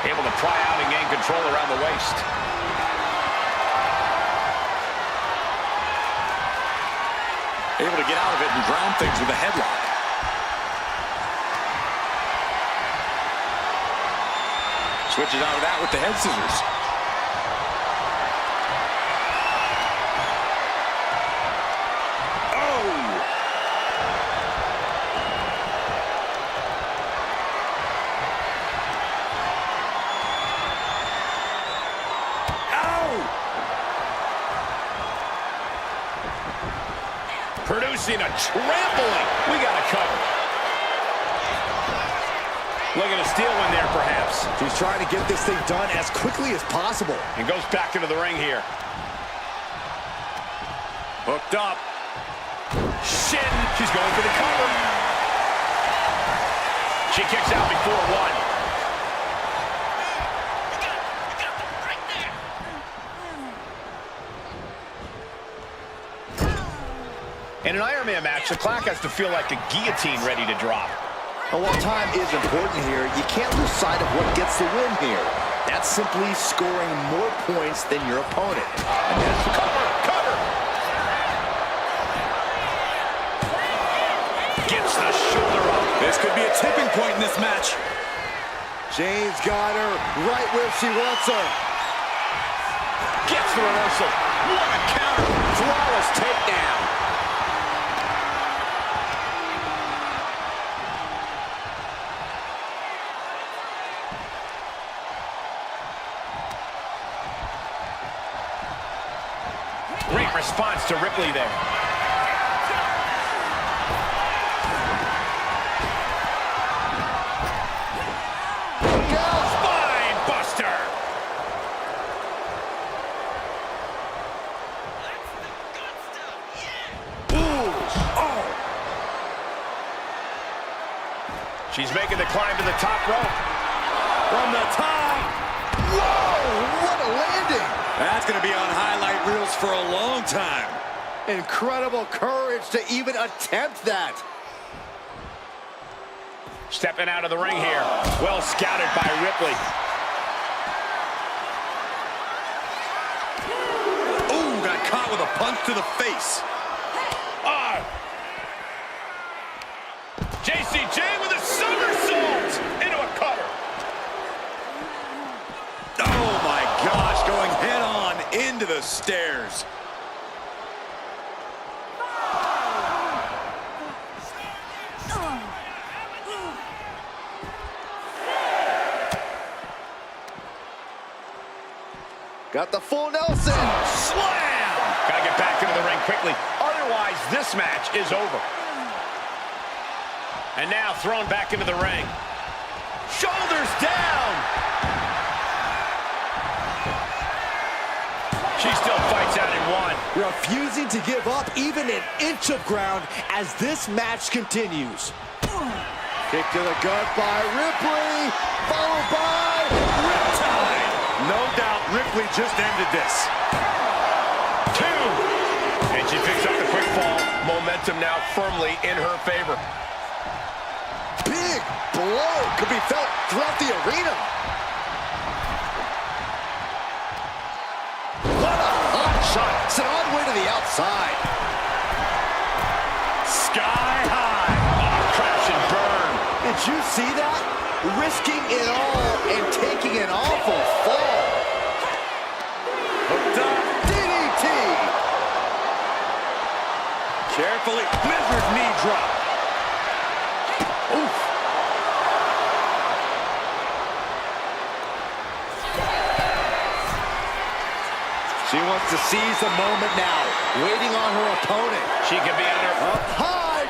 Able to pry out and gain control around the waist. Able to get out of it and ground things with a headlock. Switches out of that with the head scissors. Producing a trampling. We got a cover. Looking to steal one there, perhaps. She's trying to get this thing done as quickly as possible. And goes back into the ring here. Hooked up. Shin. She's going for the cover. She kicks out before one. In an Iron Man match, the clock has to feel like a guillotine ready to drop. And while time is important here, you can't lose sight of what gets the win here. That's simply scoring more points than your opponent. And that's the cover. Gets the shoulder up. This could be a tipping point in this match. Jane's got her right where she wants her. Gets the reversal. What a counter. Flawless takedown. Great response to Ripley there. Spine buster. She's making the climb to the top rope. From the top. Whoa, what a landing. That's going to be on highlight reels for a long time. Incredible courage to even attempt that. Stepping out of the ring here. Well scouted by Ripley. Ooh, got caught with a punch to the face. JCJ with a somersault into a cutter. Oh my gosh, going head on into the stairs. Got the full Nelson. Slam! Gotta get back into the ring quickly. Otherwise, this match is over. And now thrown back into the ring. Shoulders down. She still fights out in one. Refusing to give up even an inch of ground as this match continues. Kick to the gut by Ripley, followed by Riptide. No doubt Ripley just ended this. 2. And she picks up the quick fall. Momentum now firmly in her favor. Big blow could be felt throughout the arena. What a hot shot. Sent all the way to the outside. Sky high. Crash and burn. Did you see that? Risking it all and taking an awful fall. Hooked up. DDT. Carefully measured knee drop. Oof. She wants to seize the moment now, waiting on her opponent. She can be on her Up high.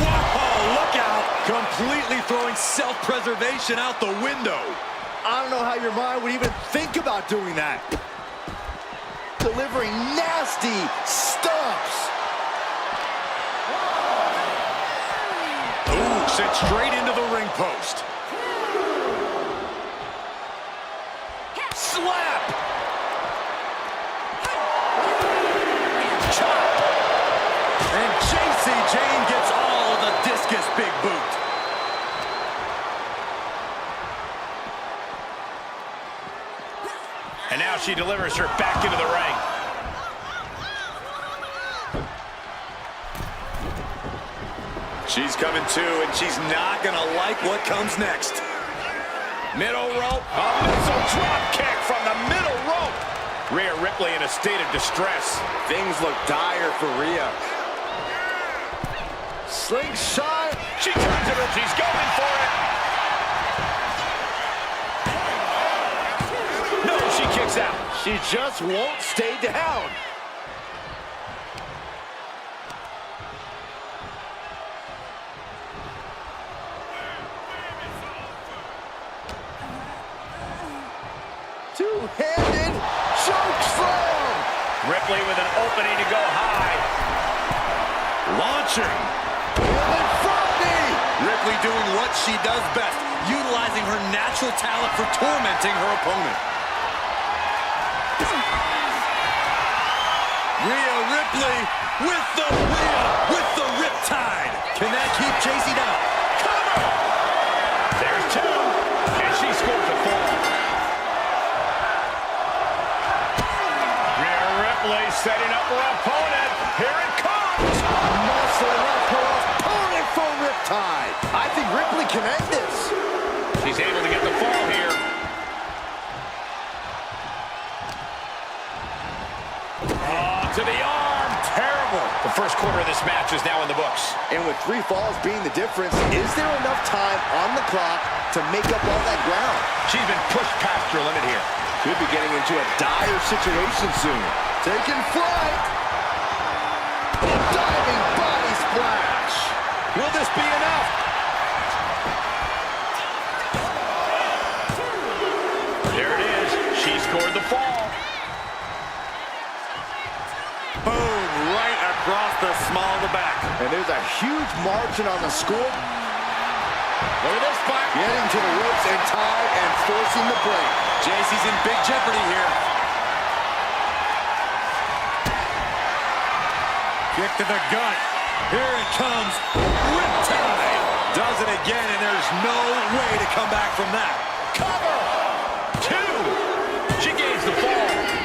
Whoa, look out. Completely throwing self-preservation out the window. I don't know how your mind would even think about doing that. Delivering nasty stumps. Ooh, sent straight into the ring post. Slap. Chop. And JC Jane gets all of the discus big boot. And now she delivers her back into the ring. She's coming to, and she's not gonna like what comes next. Middle rope. A missile drop kick from the middle rope. Rhea Ripley in a state of distress. Things look dire for Rhea. Slingshot. She turns it. She's going for it. No, she kicks out. She just won't stay down. Two-handed choke slam. Ripley with an opening to go high. Launching. Ripley doing what she does best, utilizing her natural talent for tormenting her opponent. Rhea Ripley with the Rhea with the Riptide. Can that keep chasing down? Cover! she scores the fall. Rhea Ripley setting up her opponent. Here it comes. Muscling up her opponent for Riptide. I think Ripley can end this. She's able to get the fall here. Oh, to the arm. Terrible. The first quarter of this match is now in the books. And with 3 falls being the difference, is there enough time on the clock to make up all that ground? She's been pushed past her limit here. Could be getting into a dire situation soon. Taking flight. Diving body splash. Will this be enough? There it is. She scored the fall. Boom, right across the small of the back. And there's a huge margin on the score. Look at this fight. Getting to the ropes in time and forcing the break. JC's in big jeopardy here. Kick to the gut. Here it comes. Riptide. Does it again, and there's no way to come back from that. Cover. 2. She gains the fall.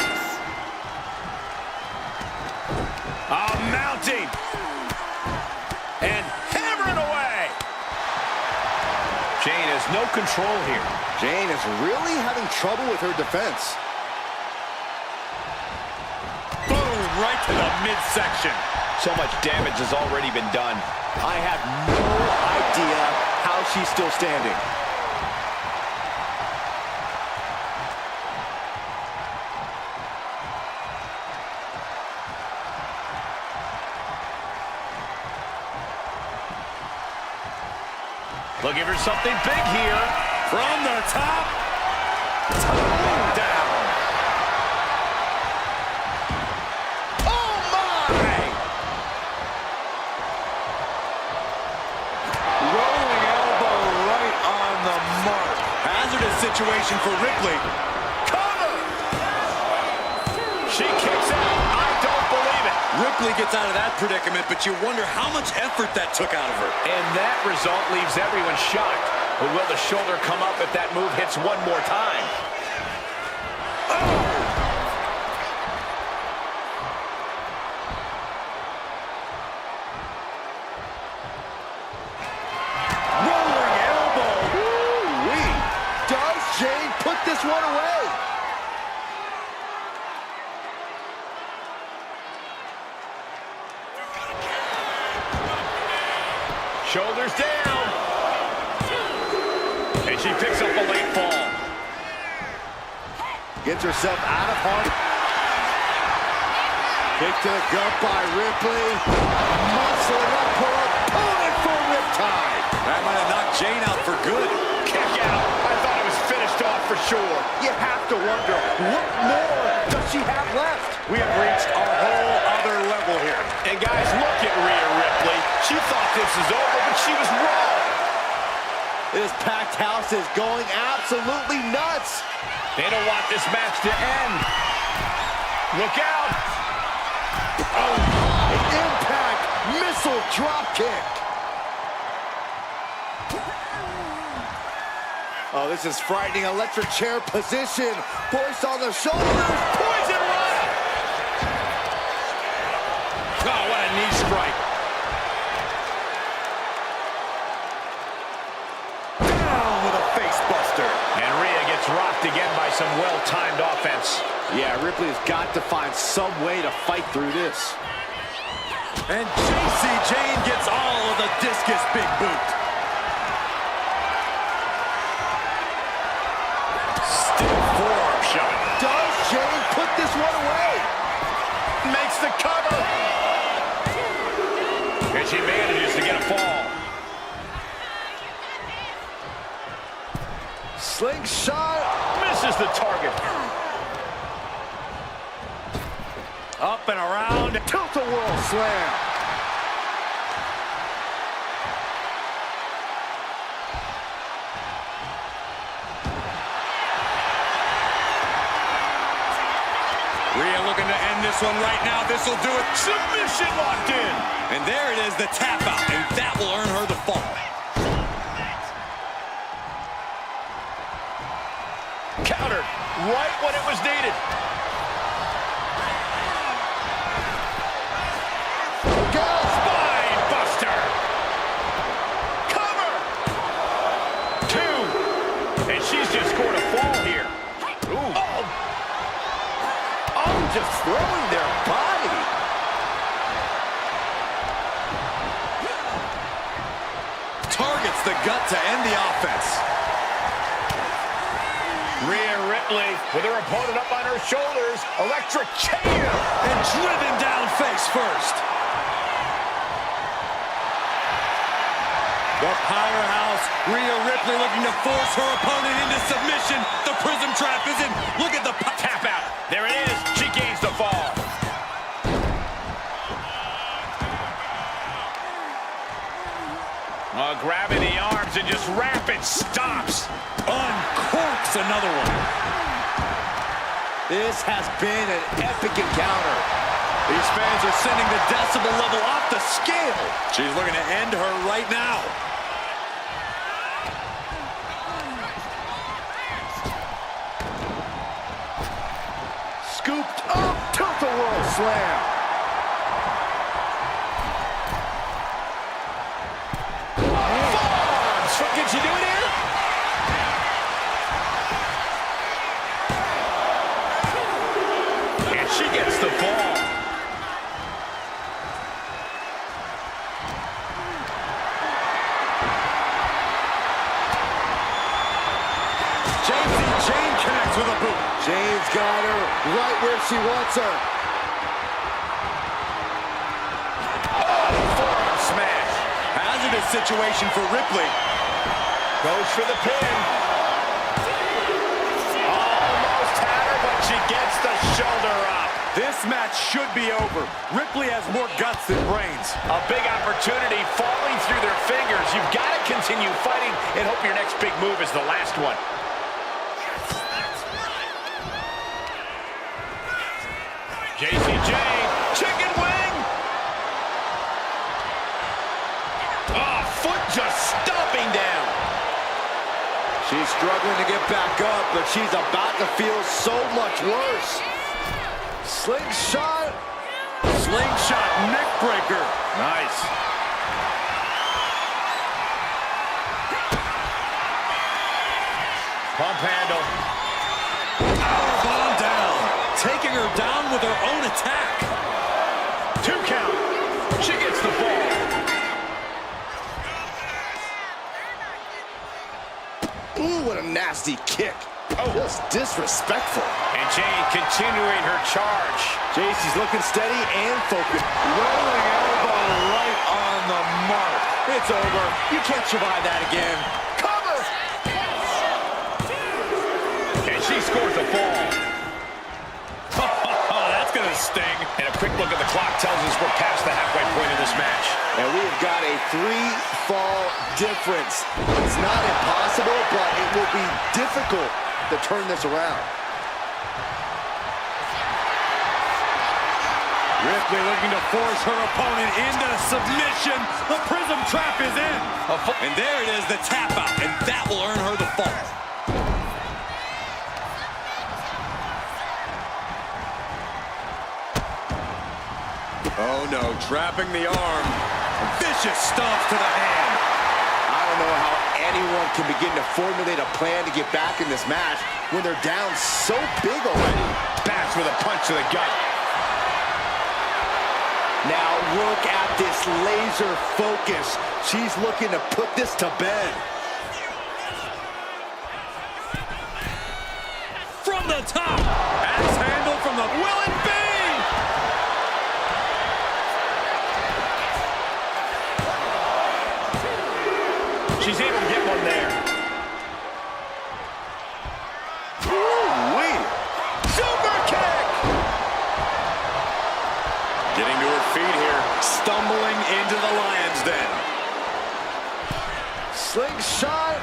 Mounting. And hammering away. Jane has no control here. Jane is really having trouble with her defense. Boom, right to the midsection. So much damage has already been done. I have no idea how she's still standing. Looking for something big here. From the top. Tumbling down. Oh my! Rolling elbow right on the mark. Hazardous situation for Ripley. Cover! She kicks out. I don't believe it. Ripley gets out of that predicament, but you wonder how much effort that took out of her. And that result leaves everyone shocked. But will the shoulder come up if that move hits one more time? Rolling elbow. Woo-wee. Does Jane put this one away? Shoulders down. And she picks up a late fall. Gets herself out of harm. Kick to the gut by Ripley. Muscling up her opponent for Riptide. That might have knocked Jane out for good. Kick out. I thought it was finished off for sure. You have to wonder, what more does she have left? We have reached a whole other level here. And guys, look at Rhea Ripley. She thought this was over, but she was wrong. This packed house is going absolutely nuts. They don't want this match to end. Look out. Oh, impact missile drop kick. Oh, this is frightening. Electric chair position. Voice on the shoulders. Poison run. Oh, what a knee strike. Down with a face buster. And Rhea gets rocked again by some well-timed offense. Yeah, Ripley's got to find some way to fight through this. And Jane gets all of the discus big boot. Stiff forearm shot. Does Jane put this one away? Makes the cover. And she manages to get a fall. Slingshot. Misses the target. Up and around. Tilt-a-whirl slam. Rhea looking to end this one right now. This will do it. Submission locked in. And there it is, the tap out. And that will earn her the fall. Countered right when it was needed. Spine buster. Cover. 2. And she's just scored a fall here. Ooh. Oh, just throwing their body. Targets the gut to end the offense. Rhea Ripley with her opponent up on her shoulders. Electric chair. And driven down face first. The powerhouse, Rhea Ripley, looking to force her opponent into submission. The prism trap is in. Look at the Tap out. There it is. She gains the fall. Grabbing the arms and just rapid stops. Uncorks another one. This has been an epic encounter. These fans are sending the decibel level off the scale. She's looking to end her right now. Scooped up, tilt-a-whirl slam. What can she do it here? And she gets the fall. Jane connects with a boot. Jane's got her right where she wants her. Forearm smash. Hazardous situation for Ripley. Goes for the pin. Almost had her, but she gets the shoulder up. This match should be over. Ripley has more guts than brains. A big opportunity falling through their fingers. You've got to continue fighting and hope your next big move is the last one. JCJ, chicken wing. Oh, foot just stomping down. She's struggling to get back up, but she's about to feel so much worse. Slingshot. Slingshot neck breaker. Nice. Pump handle. Powerbomb down. Taking her down with her own attack. 2 count. She gets the fall. Ooh, what a nasty kick. Oh. Just disrespectful. And Jane continuing her charge. JC's looking steady and focused. Rolling elbow right on the mark. It's over. You can't survive that again. Cover! And she scores the fall. Oh, that's going to sting. And a quick look at the clock tells us we're past the halfway point of this match. And we've got a 3-fall difference. It's not impossible, but it will be difficult to turn this around. Ripley looking to force her opponent into submission. The prism trap is in. And there it is, the tap out. And that will earn her the fall. Oh no, trapping the arm. Vicious stomps to the hand. I don't know how anyone can begin to formulate a plan to get back in this match when they're down so big already. Bats with a punch to the gut. Now look at this laser focus. She's looking to put this to bed. From the top. Axe handle from the... Will it be? She's able to get one there. Ooh-wee. Super kick! Getting to her feet here. Stumbling into the lion's den. Slingshot.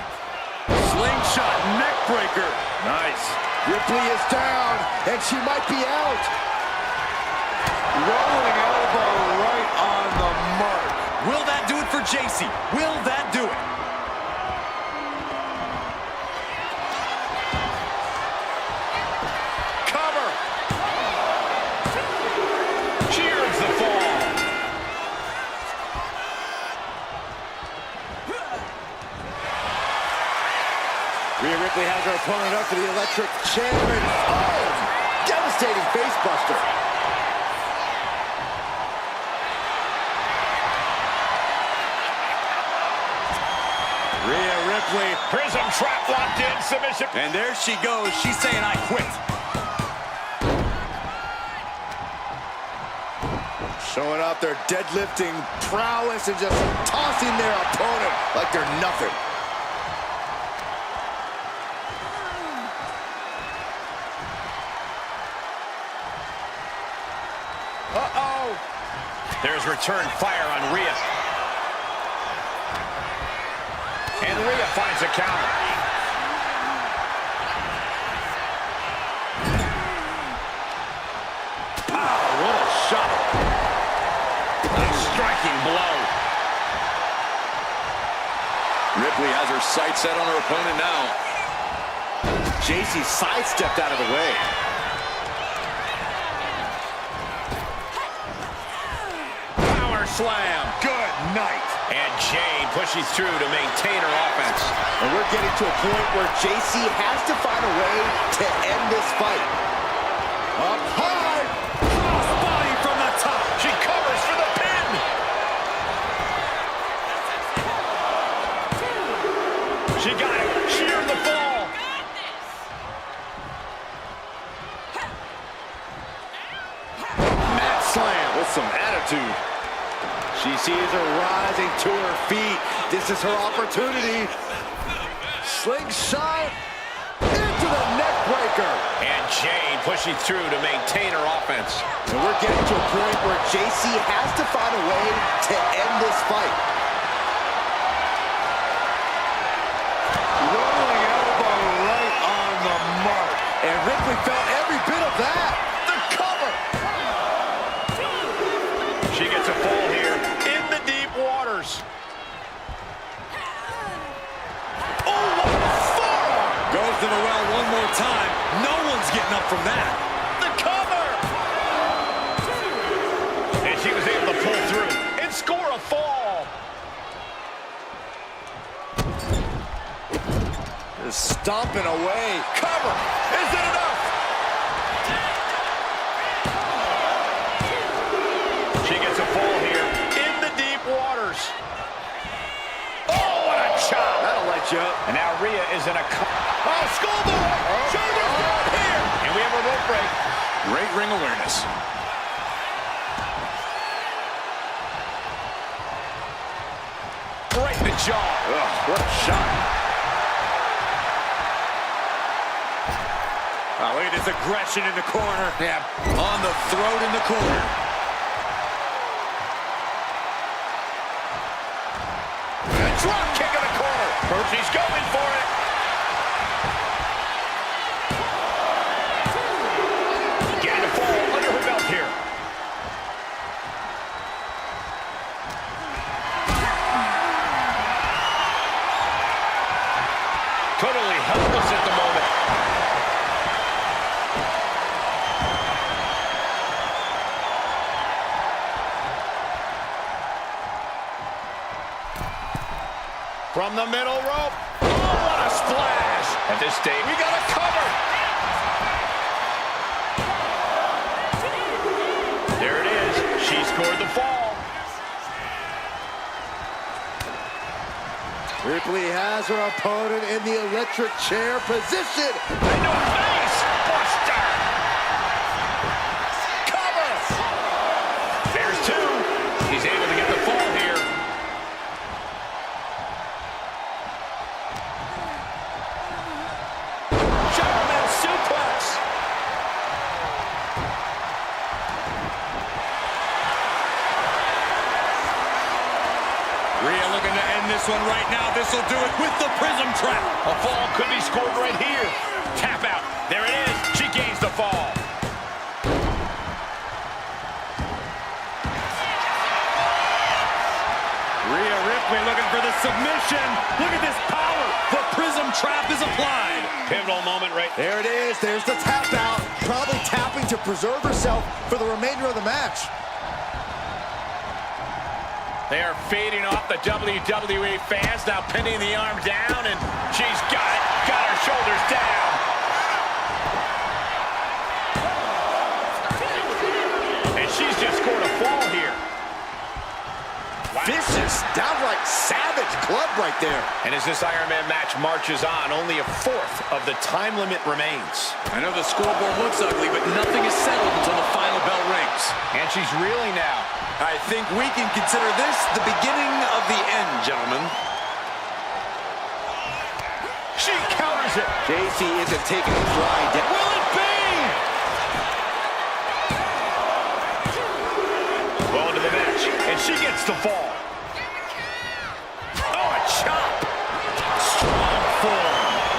Slingshot neck breaker. Nice. Ripley is down, and she might be out. Rolling elbow right on the mark. Will that do it for JC? Will that do it? Rhea Ripley has her opponent up to the electric chair, and oh, devastating face buster. Rhea Ripley, Prism trap locked in, submission. And there she goes. She's saying, I quit. showing off their deadlifting prowess and just tossing their opponent like they're nothing. Uh-oh. There's return fire on Rhea. And Rhea finds a counter. Pow, what a shot. A striking blow. Ripley has her sights set on her opponent now. JC sidestepped out of the way. Power slam. Good night. And Jane pushes through to maintain her offense. And we're getting to a point where JC has to find a way to end this fight. Up high. Crossbody from the top. She covers for the pin. She got it. Sheared the fall. Mat slam with some attitude. She sees her rising to her feet. This is her opportunity. Slingshot into the neck breaker. And Jane pushing through to maintain her offense. And we're getting to a point where JC has to find a way to end this fight. Rolling elbow right on the mark. And Ripley felt every bit of that. The cover. She gets a fall here in the deep waters. Oh, what a forearm! Goes to the well one more time. No one's getting up from that. The cover! And she was able to pull through and score a fall. Just stomping away. Cover! Is it enough? She gets a fall here in the deep waters. Oh, what a chop! That'll light you up. And now Rhea is in a... Oh, schoolboy! Shoulders down here! And we have a rope break. Great ring awareness. Right in the jaw. Ugh, what a shot. Oh, look at this aggression in the corner. Yeah, on the throat in the corner. A drop kick in the corner. She's going for it. Getting a fall under her belt here. Totally helpless at the moment. From the middle rope. Oh, what a splash. At this stage, we got a cover. There it is. She scored the fall. Ripley has her opponent in the electric chair position. Into a face buster. Cover. There's two. He's able to get the fall here. German suplex. Rhea looking to end this one right now. This will do it with the prism trap. A fall could be scored right here. Tap out. There it is. She gains the fall. Rhea Ripley looking for the submission. Look at this power. The prism trap is applied. Pivotal moment right there. There it is. There's the tap out. Probably tapping to preserve herself for the remainder of the match. They are fading off the WWE fans, now pinning the arm down, and she's got it. Got her huge club right there. And as this Iron Man match marches on, only a fourth of the time limit remains. I know the scoreboard looks ugly, but nothing is settled until the final bell rings. And she's reeling now. I think we can consider this the beginning of the end, gentlemen. She counters it. JC isn't taking it lying down. Will it be? Well into the match, and she gets the fall. Oh, a chop. Strong form.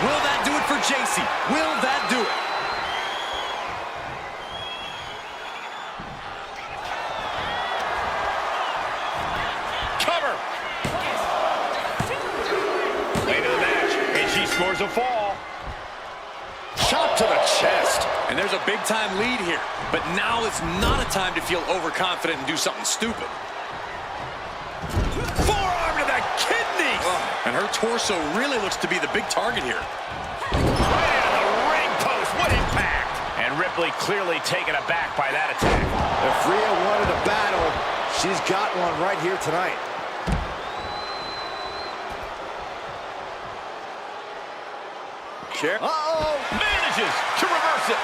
Will that do it for JC? Will that do it? Cover. Late in the match, and she scores a fall. Shot to the chest. And there's a big-time lead here. But now is not a time to feel overconfident and do something stupid. Forearm to the kidneys. And her torso really looks to be the big target here. Right into the ring post. What impact. And Ripley clearly taken aback by that attack. If Rhea wanted a battle, she's got one right here tonight. Uh-oh! Manages to reverse it.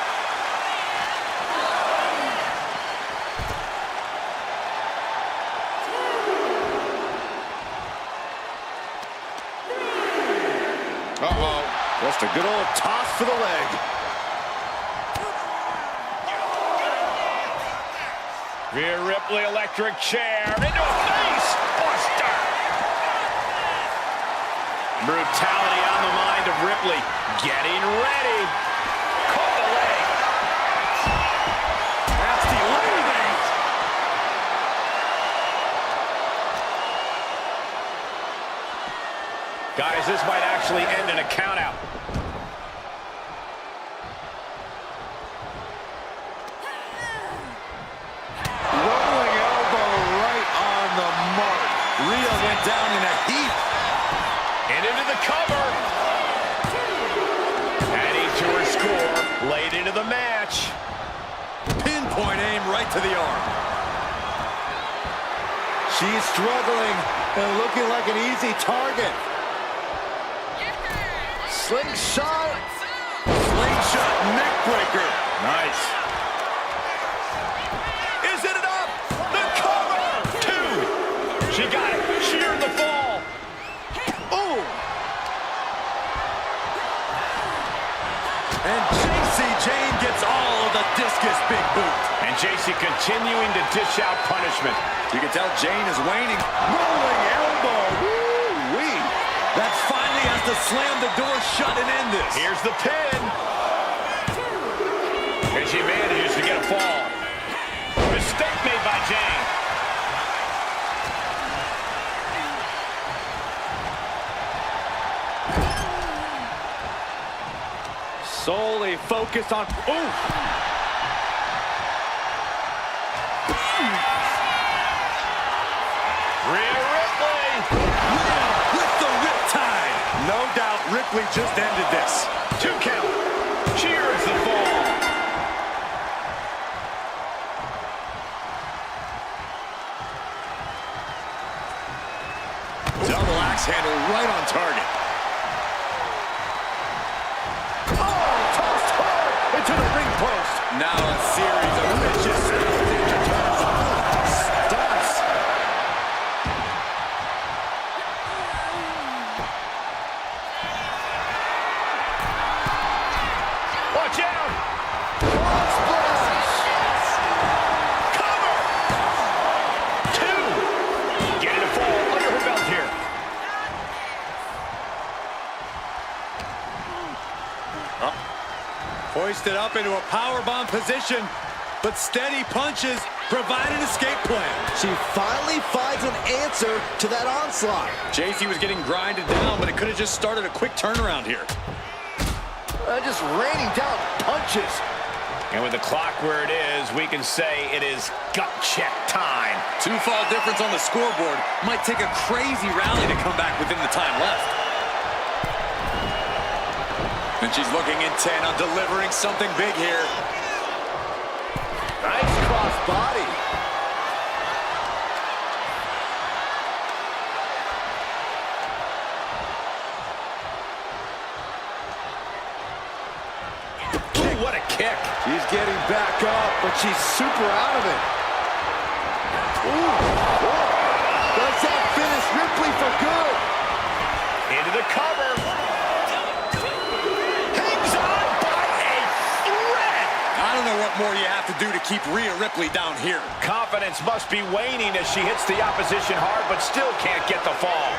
Uh-oh. Just a good old toss for the leg. Rhea Ripley, electric chair, into a face buster. Brutality on the mind of Ripley. Getting ready. Caught the leg. Nasty landing. Guys, this might actually end in a countout. Rolling elbow right on the mark. Rhea went down in a heap. And into the cover. Adding to her score. Late into the match. Pinpoint aim right to the arm. She's struggling and looking like an easy target. Slingshot. Slingshot neckbreaker. Nice. Is it enough? The cover! 2. She got it. She earned the fall. Ooh. And JC Jane gets all of the discus big boot. And JC continuing to dish out punishment. You can tell Jane is waning. Rolling elbow. Woo-wee. That finally has to slam the door shut and end this. Here's the pin. And she manages to get a fall. Mistake made by Jane. Solely focused on... Ooh. Rhea Ripley. Rhea with the riptide. No doubt Ripley just ended this. 2 count. Cheers the fall. Double axe handle right on target. Oh, tossed hard into the ring post. Now a series of vicious Stunts. Watch out. Splash. Cover. 2. Getting a fall under her belt here. hoisted up into a powerbomb position, but steady punches provide an escape plan. She finally finds an answer to that onslaught. JC was getting grinded down, but it could have just started a quick turnaround here. Just raining down punches. And with the clock where it is, we can say it is gut check time. 2-fall difference on the scoreboard. Might take a crazy rally to come back within the time left. And she's looking intent on delivering something big here. Nice cross body. Ooh, what a kick. She's getting back up, but she's super out of it. Ooh. Whoa. Does that finish Ripley for good? Into the cover. Hangs on by a thread. I don't know what more you have to do to keep Rhea Ripley down here. Confidence must be waning as she hits the opposition hard, but still can't get the fall.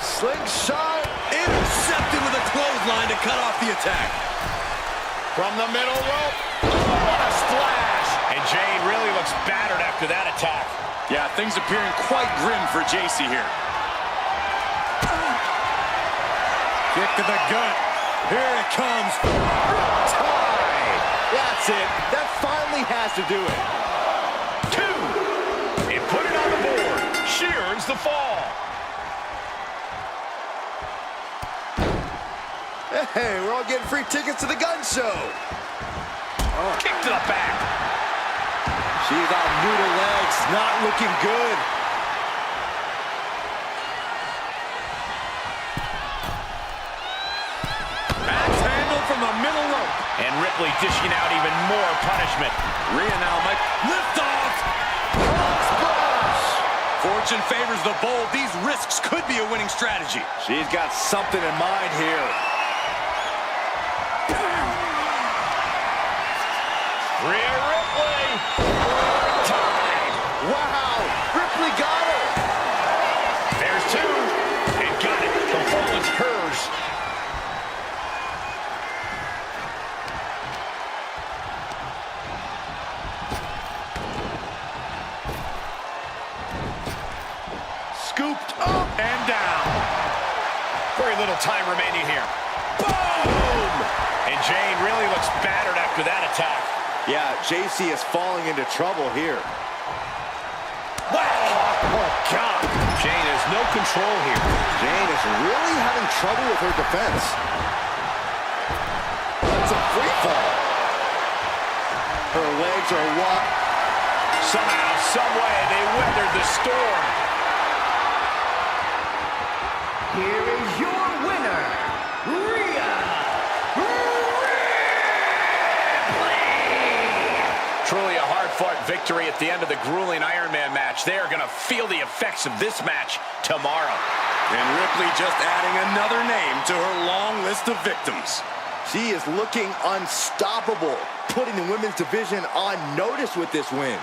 Slingshot. Intercepted with a clothesline to cut off the attack. From the middle rope. What a splash. And Jane really looks battered after that attack. Yeah, things appearing quite grim for JC here. Kick to the gut. Here it comes. Tie. That's it. That finally has to do it. 2. And put it on the board. She earns the fall. Hey, we're all getting free tickets to the gun show. Kick to the back. She's on noodle legs, not looking good. Axe handle from the middle rope. And Ripley dishing out even more punishment. Rhea now might lift off. Splash. Fortune favors the bold. These risks could be a winning strategy. She's got something in mind here. Rhea Ripley. Time. Wow, Ripley got her. There's 2. And got it. The fall is hers. Scooped up And down. Very little time remaining here. Boom! And Jane really looks battered after that attack. Yeah, JC is falling into trouble here. Oh, God. Jane has no control here. Jane is really having trouble with her defense. That's a free fall. Her legs are locked. Somehow, someway, they weathered the storm. Here is your winner, Rhea Ripley! Truly a hard-fought victory at the end of the grueling Iron Man match. They are going to feel the effects of this match tomorrow. And Ripley just adding another name to her long list of victims. She is looking unstoppable, putting the women's division on notice with this win.